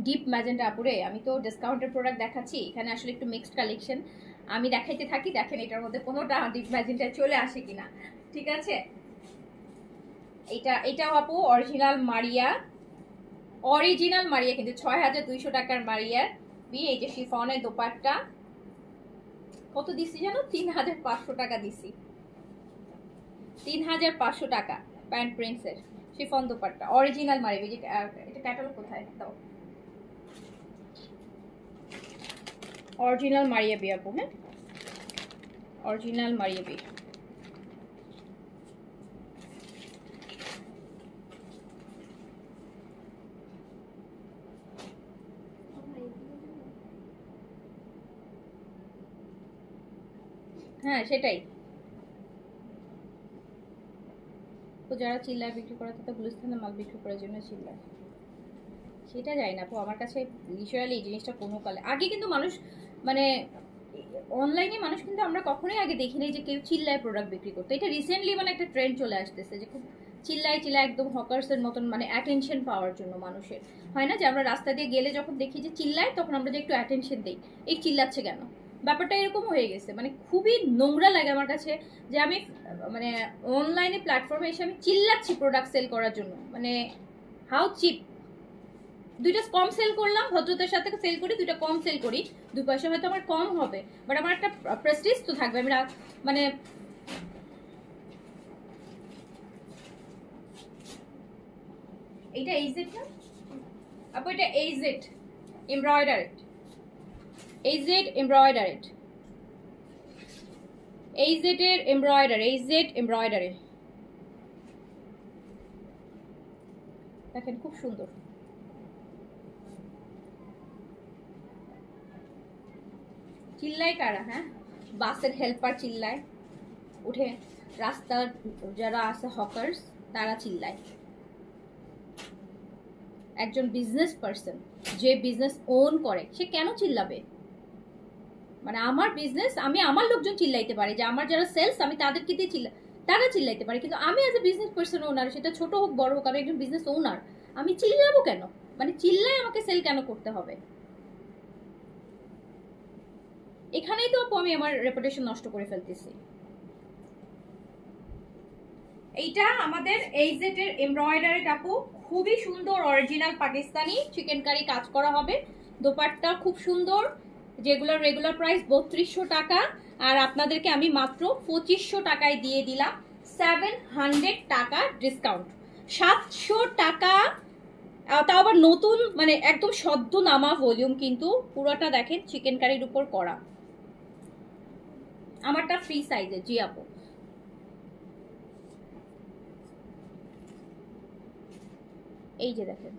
S1: ডিপ ম্যাজেন্টা আপুরে, আমি তো ডিসকাউন্টের প্রোডাক্ট দেখাচ্ছি, এখানে আসলে একটু মিক্সড কালেকশন আমি দেখাইতে থাকি, দেখেন এটার মধ্যে কোনোটা ডিপ ম্যাজেন্টা চলে আসে কিনা। ঠিক আছে, এটাও আপু অরিজিনাল মারিয়া, অরিজিনাল মারিয়া কিন্তু ৬,২০০ টাকার মারিয়ার এই যে শিফনের দোপাট্টা, কত দিছি জানো? ৩,৫০০ টাকা দিছি, ৩,৫০০ টাকা। প্যান্ট প্রিন্টসের শিফন দোপাট্টা অরিজিনাল মারিয়া। এটা ক্যাটালগ কোথায় দাও? অরিজিনাল মারিয়া বি আপু, হ্যাঁ অরিজিনাল মারিয়া বি। হ্যাঁ সেটাই, তো যারা চিল্লায় বিক্রি করে তাতে গুলিস্তানের মাল বিক্রি করার জন্য চিল্লায়, সেটা যায় না আপু আমার কাছে। লিটারালি এই জিনিসটা কোনো কালে আগে কিন্তু মানুষ মানে অনলাইনে মানুষ কিন্তু আমরা কখনোই আগে দেখিনি যে কেউ চিল্লায় প্রোডাক্ট বিক্রি করতো। এটা রিসেন্টলি মানে একটা ট্রেন্ড চলে আসতেছে যে খুব চিল্লায় চিল্লায় একদম হকার্সের মতন, মানে অ্যাটেনশন পাওয়ার জন্য মানুষের হয় না যে আমরা রাস্তা দিয়ে গেলে যখন দেখি যে চিল্লায়, তখন আমরা যে একটু অ্যাটেনশন দিই, এই চিল্লাচ্ছে কেন, ব্যাপারটা এরকম হয়ে গেছে। মানে খুবই নোংরা লাগে আমার কাছে যে আমি মানে অনলাইনে প্ল্যাটফর্মে এসে আমি চিল্লাচ্ছি প্রোডাক্ট সেল করার জন্য, মানে হাউ চিপ। দুইটা কম সেল করলাম, ভদ্রতার সাথে সেল করি, দুইটা কম সেল করি, 2 পয়সা হয়তো আমার কম হবে, বাট আমার একটা প্রেস্টিজ তো থাকবে। আমি মানে এইটা এইজেড না আপু, এটা AZ embroidered, AZ embroidered, AZ এর এমব্রয়ডারি, এইজেড এমব্রয়ডারি দেখেন খুব সুন্দর। চিল্লায় কারা? হ্যাঁ বাসের হেল্পার চিল্লায়, উঠে রাস্তার যারা আছে হকার্স তারা চিল্লায়। একজন বিজনেস পার্সন যে বিজনেস ওন করে সে কেন চিল্লাবে? মানে আমার বিজনেস, আমি আমার লোকজন চিল্লাইতে পারে, যে আমার যারা সেলস আমি তাদেরকে দিয়ে তারা চিল্লাইতে পারে, কিন্তু আমি অ্যাজ এ বিজনেস পার্সন ওনার, সেটা ছোট হোক বড় হোক, আমি একজন বিজনেস ওনার, আমি চিল্লাবো কেন? মানে চিল্লায় আমাকে সেল কেন করতে হবে? এখানেই তো আপু আমি আমার রেপুটেশন নষ্ট করে ফেলতেছি। এইটা আমাদের এইজেটের এমব্রয়ডারি আপু, খুবই সুন্দর অরিজিনাল পাকিস্তানি চিকেন কারি কাজ করা হবে। দোপাট্টা খুব সুন্দর, যেগুলোর রেগুলার প্রাইস 3200 টাকা, আর আপনাদেরকে আমি মাত্র 2500 টাকায় দিয়ে দিলাম। 700 টাকা ডিসকাউন্ট, 700 টাকা। তাও আবার নতুন, মানে একদম সদ্য নামা ভলিউম, কিন্তু পুরোটা দেখেন চিকেন কারির উপর করা। আমারটা ফ্রি সাইজে। জি আপু, এই যে দেখেন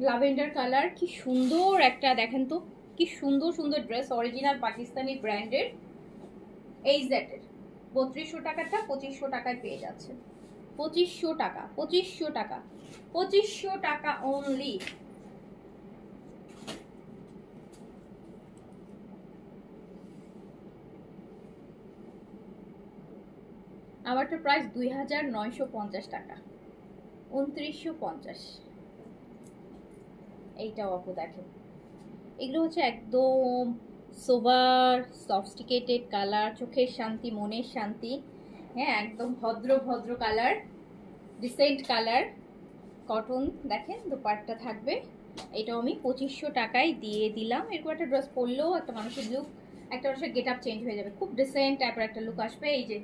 S1: ল্যাভেন্ডার কালার, কি সুন্দর একটা, দেখেন তো কি সুন্দর সুন্দর ড্রেস, অরিজিনাল পাকিস্তানি ব্র্যান্ডের এইজেটের। 3200 টাকাটা 2500 টাকায় পেয়ে যাচ্ছে। 2500 টাকা, 2500 টাকা, 2500 টাকা অনলি। আমারটা প্রাইস 2950 টাকা, 2950। এইটাও আপু দেখেন, এগুলো হচ্ছে একদম সোবার সফিস্টিকেটেড কালার, চোখের শান্তি মনের শান্তি। হ্যাঁ, একদম ভদ্র ভদ্র কালার, ডিসেন্ট কালার, কটন। দেখেন দোপাট্টা থাকবে। এটাও আমি 2500 টাকায় দিয়ে দিলাম। এরকম একটা ড্রেস পরলেও একটা মানুষের লুক, একটা মানুষের গেট আপ চেঞ্জ হয়ে যাবে, খুব ডিসেন্ট টাইপের একটা লুক আসবে। এই যে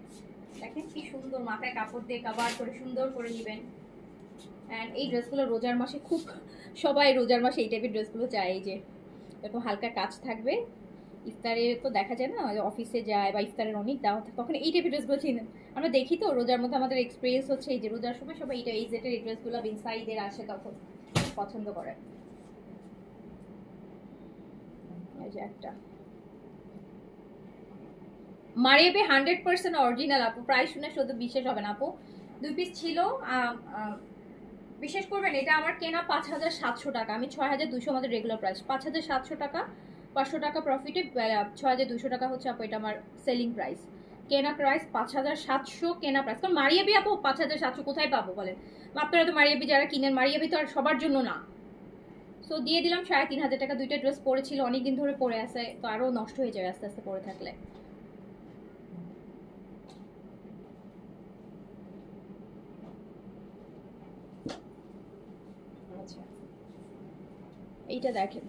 S1: দেখেন কি সুন্দর, মাথায় কাপড় দিয়ে কভার করে সুন্দর করে নেবেন। অ্যান্ড এই ড্রেসগুলো রোজার মাসে খুব, সবাই রোজার মাসে এই টাইপের ড্রেসগুলো চায়। এই যে এরকম হালকা কাজ থাকবে, ইফতারে তো দেখা যায় না, অফিসে যায় বা ইফতারের অনেক দাওয়া থাকে, তখন এই টাইপের ড্রেসগুলো চিনেন। আমরা দেখি তো রোজার মধ্যে আমাদের এক্সপিরিয়েন্স হচ্ছে এই যে রোজার সময় সবাই এইটা এই জেটের এই ড্রেসগুলো বিনসাইদের আসে, তখন পছন্দ করে। এই যে একটা মারিয়াবি 100% অরিজিনাল আপু, প্রাইস শুনে শুধু বিশেষ হবে না আপু। 2 পিস ছিল, বিশেষ করবেন এটা আমার কেনা 5700 টাকা, আমি 6200 আমাদের রেগুলার প্রাইস, 5700 টাকা, 500 টাকা প্রফিটে 6200 টাকা হচ্ছে আপু এটা আমার সেলিং প্রাইস। কেনা প্রাইস 5700 কেনা প্রাইস, কারণ মারিয়াবি আপু 5700 কোথায় পাবো বলেন? আপনারা তো মারিয়াবি যারা কিনেন, মারিয়াবি তো আর সবার জন্য না। সো দিয়ে দিলাম 3500 টাকা। দুইটা ড্রেস পরেছিল, অনেকদিন ধরে পরে আছে, তো আরও নষ্ট হয়ে যাবে আস্তে আস্তে পরে থাকলে। আচ্ছা, এইটা দেখেন,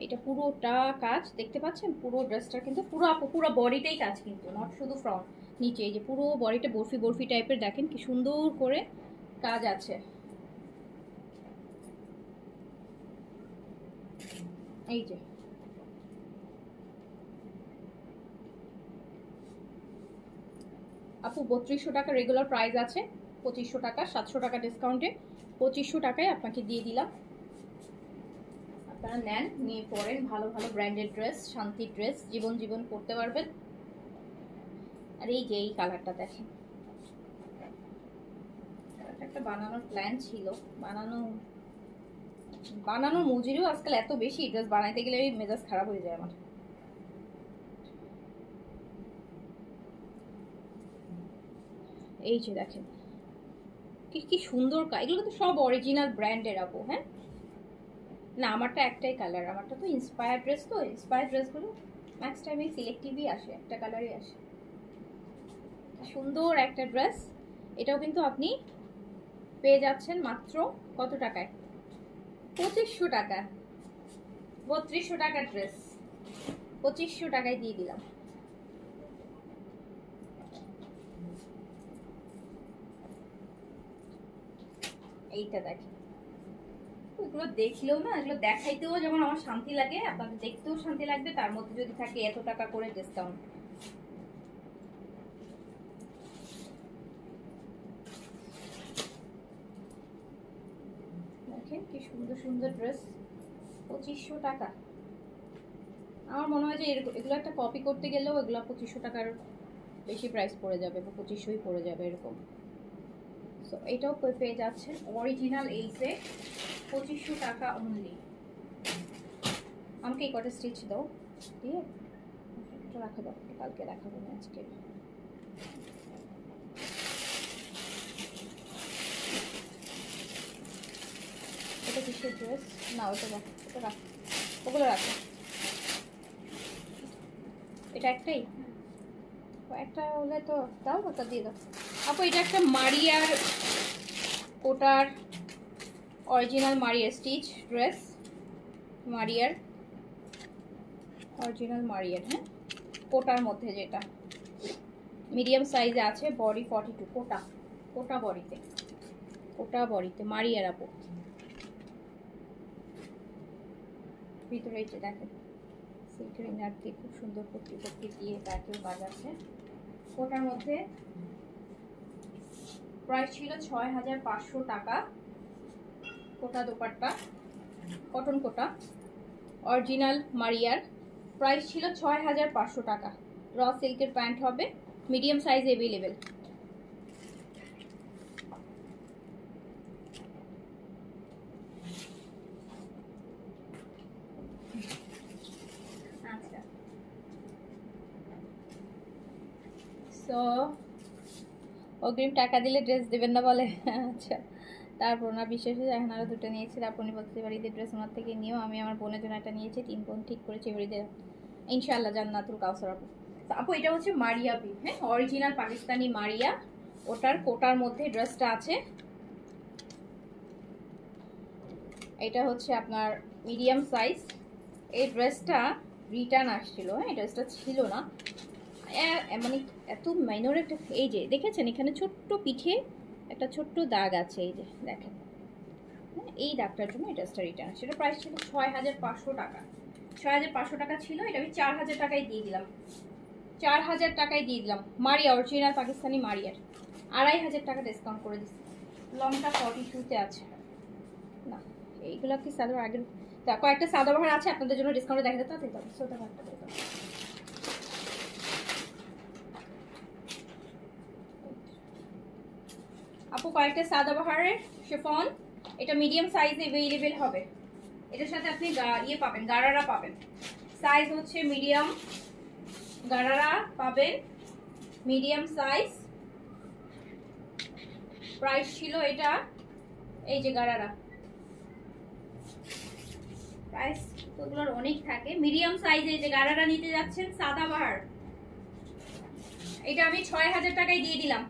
S1: এটা পুরোটা কাজ দেখতে পাচ্ছেন, পুরো ড্রেসটা কিন্তু পুরো পুরো বডিটাই কাজ, কিন্তু নট শুধু ফ্রন্ট, নিচে এই যে পুরো বডিটা বরফি বরফি টাইপের, দেখেন কি সুন্দর করে কাজ আছে। এই যে আপু 3200 টাকা রেগুলার প্রাইস আছে, 2500 টাকা, 700 টাকা ডিসকাউন্টে 2500 টাকায় আপনাকে দিয়ে দিলাম। আপনারা নেন, নিয়ে পরেন, ভালো ভালো ব্র্যান্ডেড ড্রেস, শান্তির ড্রেস, জীবন জীবন করতে পারবেন। আর এই যে এই কালারটা দেখেন, একটা বানানোর প্ল্যান ছিল, বানানোর মজুরিও আজকাল এত বেশি, ড্রেস বানাইতে গেলে মেজাজ খারাপ হয়ে যায় আমার। এই যে দেখেন কি কি সুন্দর, এগুলো তো সব অরিজিনাল ব্র্যান্ডের আপু। হ্যাঁ, না আমারটা একটাই কালার, আমারটা তো ইন্সপায়ার ড্রেস, তো ইন্সপায়ার ড্রেসগুলো ম্যাক্স টাইমে সিলেক্টিভই আসে, একটা কালারই আসে। সুন্দর একটা ড্রেস, এটাও কিন্তু আপনি পেয়ে যাচ্ছেন মাত্র কত টাকায়? 2500 টাকা। 3200 টাকার ড্রেস 2500 টাকায় দিয়ে দিলাম। এইটা দেখেন, এগুলো দেখলেও না, এগুলো দেখাইতেও যেমন আমার শান্তি লাগে, আপনাদের দেখতেও শান্তি লাগবে, তার মধ্যে যদি থাকে এত টাকা করে ডিসকাউন্ট। সুন্দর সুন্দর ড্রেস 2500 টাকা। আমার মনে হয় যে এগুলো একটা কপি করতে গেলেও এগুলো 2500 টাকার বেশি প্রাইস পড়ে যাবে, বা 2500ই পড়ে যাবে এরকম। সো এটাও পেয়ে যাচ্ছেন অরিজিনাল এইসে 2500 টাকা অনলি। আমাকে এই কটা স্টিচ দাও দিয়ে এটা রাখা দাও, কালকে দেখাবো না আজকে। এটা কিসের ড্রেস? না ওটা রাখ, ওটা রাখ, ওগুলো রাখো। এটা একটাই, একটা হলে তো দাও, ওটা দিয়ে দাও আপু। এটা একটা মারিয়ার কোটার অরিজিনাল মারিয়ার স্টিচ ড্রেস, মারিয়ার অরিজিনাল মারিয়ার, হ্যাঁ কোটার মধ্যে, যেটা মিডিয়াম সাইজে আছে, বডি 42, কোটা কোটা বডিতে, কোটা বডিতে মারিয়ার আপু। ভিতরে এই যে দেখেন সিল্কের ইনার দিয়ে খুব সুন্দর পট্টি পট্টি দিয়ে ব্যাকেও কাজ আছে। কোটার মধ্যে প্রাইস ছিল 6500 টাকা। কোটা দোপাট্টা, কটন কোটা অরিজিনাল মারিয়ার, প্রাইস ছিল 6500 টাকা। র সিল্কের প্যান্ট হবে, মিডিয়াম সাইজ অ্যাভেলেবেল। আচ্ছা সো অগ্রিম টাকা দিলে ড্রেস দেবেন না বলে? আচ্ছা, তারপর না বিশেষ এখন আরও দুটো নিয়েছি, তারপর উনি বলতে বাড়িতে ড্রেস ওনার থেকে নিয়েও আমি আমার বোনের জন্য একটা নিয়েছি, 3 বোন ঠিক করেছি বাড়িতে ইনশাআল্লাহ জান্নাতুল কাউসার আপু। তো আপু এটা হচ্ছে মারিয়া বি, হ্যাঁ অরিজিনাল পাকিস্তানি মারিয়া, ওটার কোটার মধ্যে ড্রেসটা আছে। এটা হচ্ছে আপনার মিডিয়াম সাইজ। এই ড্রেসটা রিটার্ন আসছিল, হ্যাঁ এই ড্রেসটা ছিল না, মানে এত মাইনর একটা, এই যে দেখেছেন এখানে ছোট্ট পিঠে একটা ছোট্ট দাগ আছে, এই যে দেখেন, এই দাগটার জন্য এই ড্রেসটা রিটার্ন আসছে। এটা প্রাইস ছিল 6500 টাকা, 6500 টাকা ছিল। এটা আমি 4000 টাকায় দিয়ে দিলাম, 4000 টাকায় দিয়ে দিলাম। মারিয়া অরিজিনাল পাকিস্তানি মারিয়ার, 2500 টাকা ডিসকাউন্ট করে দিচ্ছি। লংটা 42-তে আছে না, এইগুলো কি সাদা আগের কয়েকটা সাদাবাহার আছে আপনাদের জন্য ডিসকাউন্টে দেখা যেত, সাদাবাহারটা দেখো। আপু কয়েকটা সাদাবাহারের শিফন, এটা মিডিয়াম সাইজে অ্যাভেলেবেল হবে। এটার সাথে আপনি ইয়ে পাবেন, গারারা পাবেন, সাইজ হচ্ছে মিডিয়াম, গারারা পাবেন মিডিয়াম সাইজ। প্রাইস ছিল এটা, এই যে গারারা প্রাইস ওগুলোর অনেক থাকে। মিডিয়াম সাইজে যে গারারা নিতে যাচ্ছেন সাদাবাহার, এটা আমি 6000 টাকায় দিয়ে দিলাম,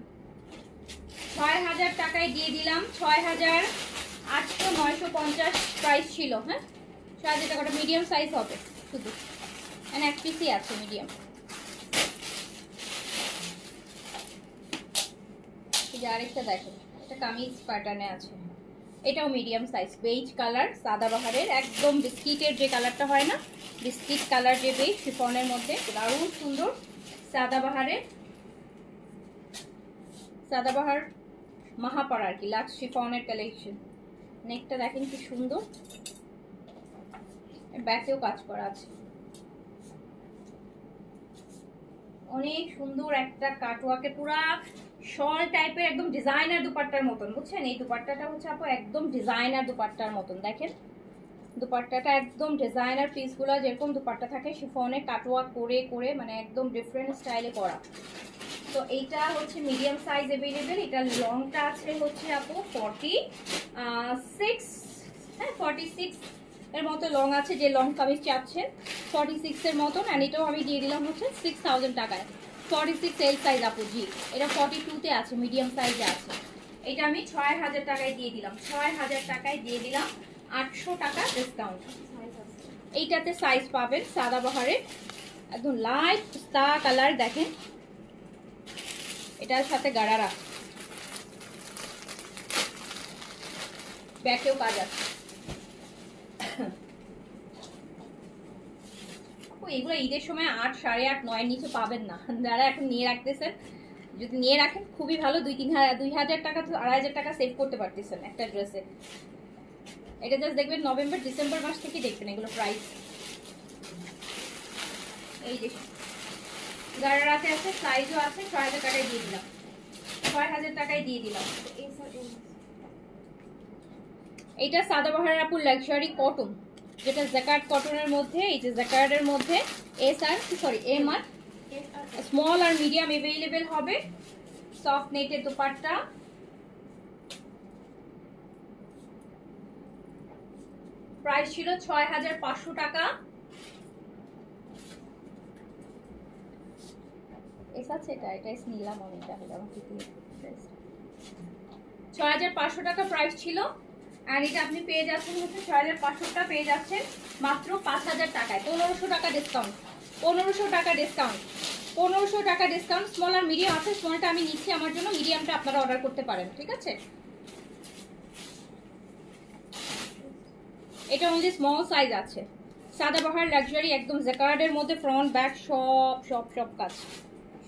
S1: 6000 টাকায় দিয়ে দিলাম, 6800-950 প্রাইস ছিল, হ্যাঁ 6000 টাকাটা মিডিয়াম সাইজ হবে শুধু, এখানে এক পিসই আছে মিডিয়াম। আরেকটা দেখো, এটা কামিজ প্যাটার্নে আছে, এটাও মিডিয়াম সাইজ, বেজ কালার সাদাবাহারের, একদম বিস্কিটের যে কালারটা হয় না, বিস্কিট কালার যে বেজ শিফনের মধ্যে, দারুণ সুন্দর সাদাবাহারের, সাদাবাহার মাহাপাড়া আর কি, লাক্স শিফনের কালেকশন। নেকটা দেখেন কি সুন্দর, ব্যাকেও কাজ করা আছে, অনেক সুন্দর একটা কাটওয়ার্কে পুরা শল টাইপের, একদম ডিজাইনার দুপাট্টার মতন, বুঝছেন? এই দুপাট্টাটা হচ্ছে আপু একদম ডিজাইনার দুপাট্টার মতন, দেখেন দুপাট্টাটা একদম ডিজাইনার, পিসগুলো যেরকম দুপাট্টা থাকে শিফনে কাটওয়ার্ক করে করে, মানে একদম ডিফারেন্ট স্টাইলে করা। তো এইটা হচ্ছে মিডিয়াম সাইজ অ্যাভেলেবেল। এটার লংটা আছে হচ্ছে আপু 46, হ্যাঁ 46 এর মতো লং আছে, যে লং কামিজ চাচ্ছেন 46 এর মতন। অ্যান্ড এটাও আমি দিয়ে দিলাম হচ্ছে 6000 টাকায়, 46 এল সাইজ আপু, জি এটা 42-তে আছে, মিডিয়াম সাইজে আছে। এটা আমি 6000 টাকায় দিয়ে দিলাম, 6000 টাকায় দিয়ে দিলাম, 800 টাকা ডিসকাউন্ট। এইটাতে সাইজ পাবেন সাদাবাহারের, একদম লাইট পিস্তা কালার, দেখেন এটার সাথে গারারা, ব্যাকেও কাজ আছে। এগুলো ঈদের সময় 8, 8.5, 9 নিচে পাবেন না, যারা এখন নিয়ে রাখতেছেন, যদি নিয়ে রাখেন খুবই ভালো, 2-3 হাজার, 2000 টাকা তো 2500 টাকা সেভ করতে পারতেছেন একটা ড্রেসে। এটা জাস্ট দেখবেন নভেম্বর ডিসেম্বর মাস থেকে দেখবেন এগুলো প্রাইস। এই যে গারারাতে আছে, সাইজও আছে, 6000 টাকায় দিয়ে দিলাম, 6000 টাকায় দিয়ে দিলাম। এইটা সাদাবাহার আপুর লাক্সারি কটন, যেটা জ্যাকার্ড কটনের মধ্যে, এই যে জ্যাকার্ডের মধ্যে এম আর স্মল আর মিডিয়াম अवेलेबल হবে। সফট নেটের দোপাট্টা, প্রাইস ছিল 6500 টাকা। এটা নিলাম অনেকটা হলো আমার 6500 টাকা প্রাইস ছিল। আর এটা আপনি পেয়ে যাচ্ছেন হচ্ছে 6500 টাকা পেয়ে যাচ্ছেন মাত্র 5000 টাকায়। 1500 টাকা ডিসকাউন্ট, 1500 টাকা ডিসকাউন্ট, 1500 টাকা ডিসকাউন্ট। স্মল আর মিডিয়াম আছে, স্মলটা আমি নিচ্ছি আমার জন্য, মিডিয়ামটা আপনারা অর্ডার করতে পারেন, ঠিক আছে। এটা অনলি স্মল সাইজ আছে। সাদাবাহার লাক্সারি একদম জ্যাকার্ডের মধ্যে ফ্রন্ট ব্যাক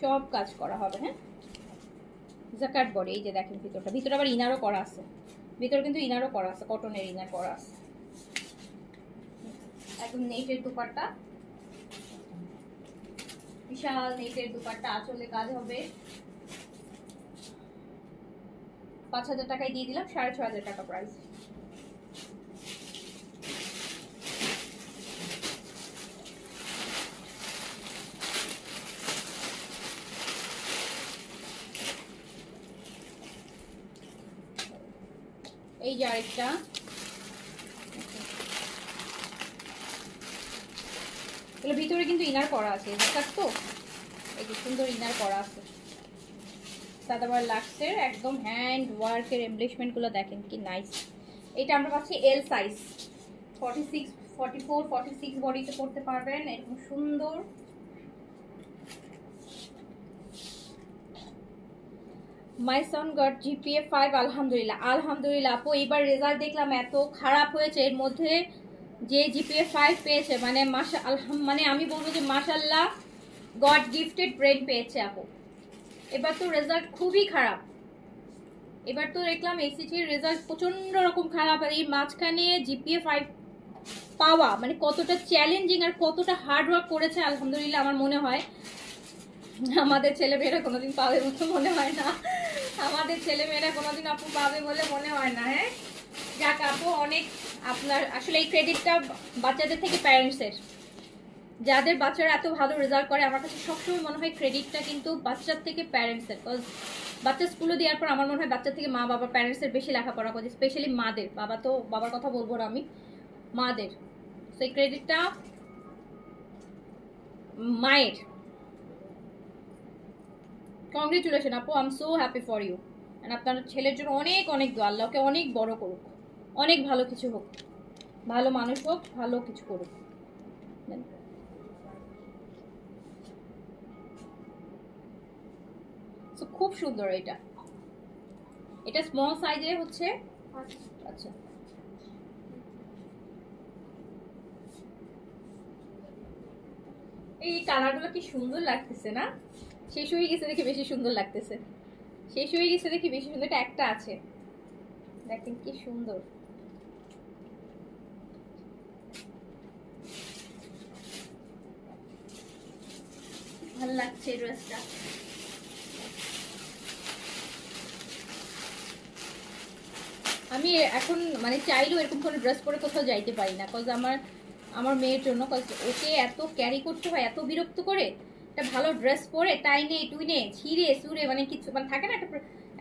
S1: সব কাজ করা হবে। হ্যাঁ, জ্যাকার্ড বডি। এই যে দেখেন ভিতরে আবার ইনারও করা আছে, ভিতরে কিন্তু ইনারও করা আছে, কটনের ইনার করা আছে। একদম নেটের দুপাট্টা, বিশাল নেটের দুপাট্টা, আঁচলে কাজ হবে। 5000 টাকায় দিয়ে দিলাম, 6500 টাকা প্রাইস। এই যে আরেকটা, ভিতরে কিন্তু ইনার করা আছে, তো এই যে সুন্দর ইনার করা আছে। সাদাবার লাক্সের একদম হ্যান্ড ওয়ার্কের এমব্লিশমেন্ট গুলো দেখেন কি নাইস। এটা আমরা পাচ্ছি এল সাইজ, 46, 44, 46 বডিতে পড়তে পারবেন, এরকম সুন্দর। মাই সন গট জিপিএ 5, আলহামদুলিল্লাহ আলহামদুলিল্লাহ আপু। এবার রেজাল্ট দেখলাম এত খারাপ হয়েছে, এর মধ্যে যে জিপিএ 5 পেয়েছে মানে মানে আমি বলবো যে মাশাআল্লাহ গড গিফটেড ব্রেন পেয়েছে আপু। এবার তো রেজাল্ট খুবই খারাপ, এবার তো দেখলাম এসিটির রেজাল্ট প্রচন্ড রকম খারাপ। আর এই মাঝখানে জিপিএ 5 পাওয়া মানে কতটা চ্যালেঞ্জিং আর কতটা হার্ড ওয়ার্ক করেছে আলহামদুলিল্লাহ। আমার মনে হয় আমাদের ছেলেমেয়েরা কোনোদিন পাবে বলে মনে হয় না, আমাদের ছেলেমেয়েরা কোনোদিন আপু পাবে বলে মনে হয় না। হ্যাঁ, যাক আপু অনেক আপনার আসলে এই ক্রেডিটটা বাচ্চাদের থেকে প্যারেন্টসের, যাদের বাচ্চারা এত ভালো রেজাল্ট করে আমার কাছে সবসময় মনে হয় ক্রেডিটটা কিন্তু বাচ্চার থেকে প্যারেন্টসের। বিকজ বাচ্চা স্কুলে দেওয়ার পর আমার মনে হয় বাচ্চার থেকে মা বাবা প্যারেন্টসের বেশি লেখাপড়া করে, স্পেশালি মাদের। বাবার কথা বলবো না আমি, মাদের। সেই ক্রেডিটটা মায়ের। কংগ্রেচুলেশন আপু, I am so happy for you. And আপনার ছেলের জন্য অনেক অনেক দোয়া, আল্লাহকে অনেক বড় করুক, অনেক ভালো কিছু হোক, ভালো মানুষ হোক, ভালো কিছু করুক। খুব সুন্দর এটা, এটা স্মল সাইজে হচ্ছে। আচ্ছা, এই কালারগুলো কি সুন্দর লাগতেছে না? শেষ হয়ে গেছে দেখে বেশি সুন্দর লাগতেছে, শেষ হয়ে গেছে দেখি বেশি সুন্দর। এটা একটা আছে, দেখেন কি সুন্দর। ভালো লাগছে ড্রেসটা। আমি এখন মানে চাইলেও এরকম কোনো ড্রেস পরে কোথাও যাইতে পারি না, কজ আমার মেয়ের জন্য, কজ ওকে এত ক্যারি করতে হয়, এত বিরক্ত করে। একটা ভালো ড্রেস পরে টাইনে টুইনে ছিঁড়ে সুরে মানে কিছু মানে থাকে না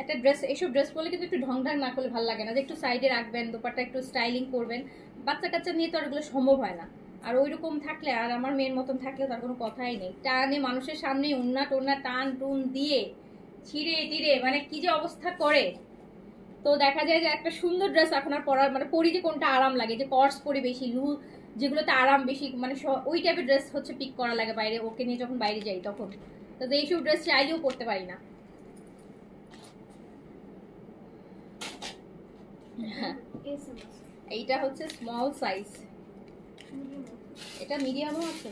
S1: একটা ড্রেস, এইসব ড্রেস পরলে কিন্তু একটু ঢং ঢং না করলে ভালো লাগে না, যে একটু সাইডে রাখবেন, দোপাট্টা একটু স্টাইলিং করবেন। বাচ্চা কাচ্চা নিয়ে তো আর এগুলো সম্ভব হয় না। আর ওইরকম থাকলে, আর আমার মেয়ের মতন থাকলে তার কোনো কথাই নেই, টানে মানুষের সামনে উন্না টোন্না টান টুন দিয়ে ছিঁড়ে টিড়ে মানে কি যে অবস্থা করে। তো দেখা যায় যে একটা সুন্দর ড্রেস এখন আর পরার মানে পরি যে কোনটা আরাম লাগে, যে কর্স পরি বেশি, যেগুলোতে আরাম বেশি, মানে ওই টাইপের ড্রেস হচ্ছে পিক করা লাগে বাইরে, ওকে নিয়ে যখন বাইরে যাই তখন। তো এইসব ড্রেস চাইলেও পরতে পারি না। এইটা হচ্ছে স্মল সাইজ, এটা মিডিয়ামও আছে,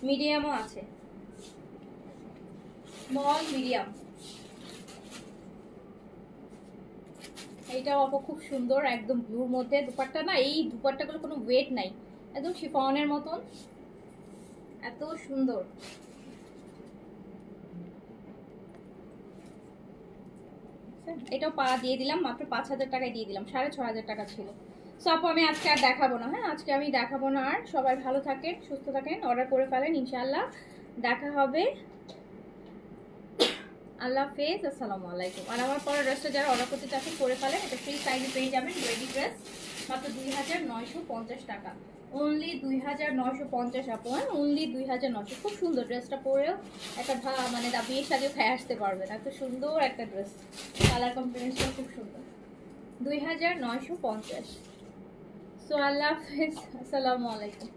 S1: মিডিয়ামও আছে, স্মল মিডিয়াম। এটাও আপু খুব সুন্দর, একদম ব্লুর মধ্যে। দুপাট্টা না, এই দুপাট্টাগুলো কোনো ওয়েট নাই, একদম শিফনের মতন, এত সুন্দর। এটাও পা দিয়ে দিলাম, মাত্র 5,000 টাকায় দিয়ে দিলাম, 6,500 টাকা ছিল। সো আপু আমি আজকে আর দেখাবো না, হ্যাঁ আজকে আমি দেখাবো না আর। সবাই ভালো থাকেন, সুস্থ থাকেন, অর্ডার করে ফেলেন, ইনশাআল্লাহ দেখা হবে। আল্লাহ হাফেজ, আসসালামু আলাইকুম। আর আমার পরে ড্রেসটা যারা অর্ডার করতে চাচ্ছেন করে ফেলেন, এটা ফ্রি সাইজে পেয়ে যাবেন। রেডি ড্রেস মাত্র 2,950 টাকা, অনলি 2,950 আপু, হ্যাঁ অনলি 2,900। খুব সুন্দর ড্রেসটা পরেও একটা মানে বিয়ের সাজেও খেয়ে আসতে পারবেন, এত সুন্দর একটা ড্রেস, কালার কম্বিনেশন খুব সুন্দর। 2,950। সো আল্লাহ হাফেজ, আসসালামু আলাইকুম।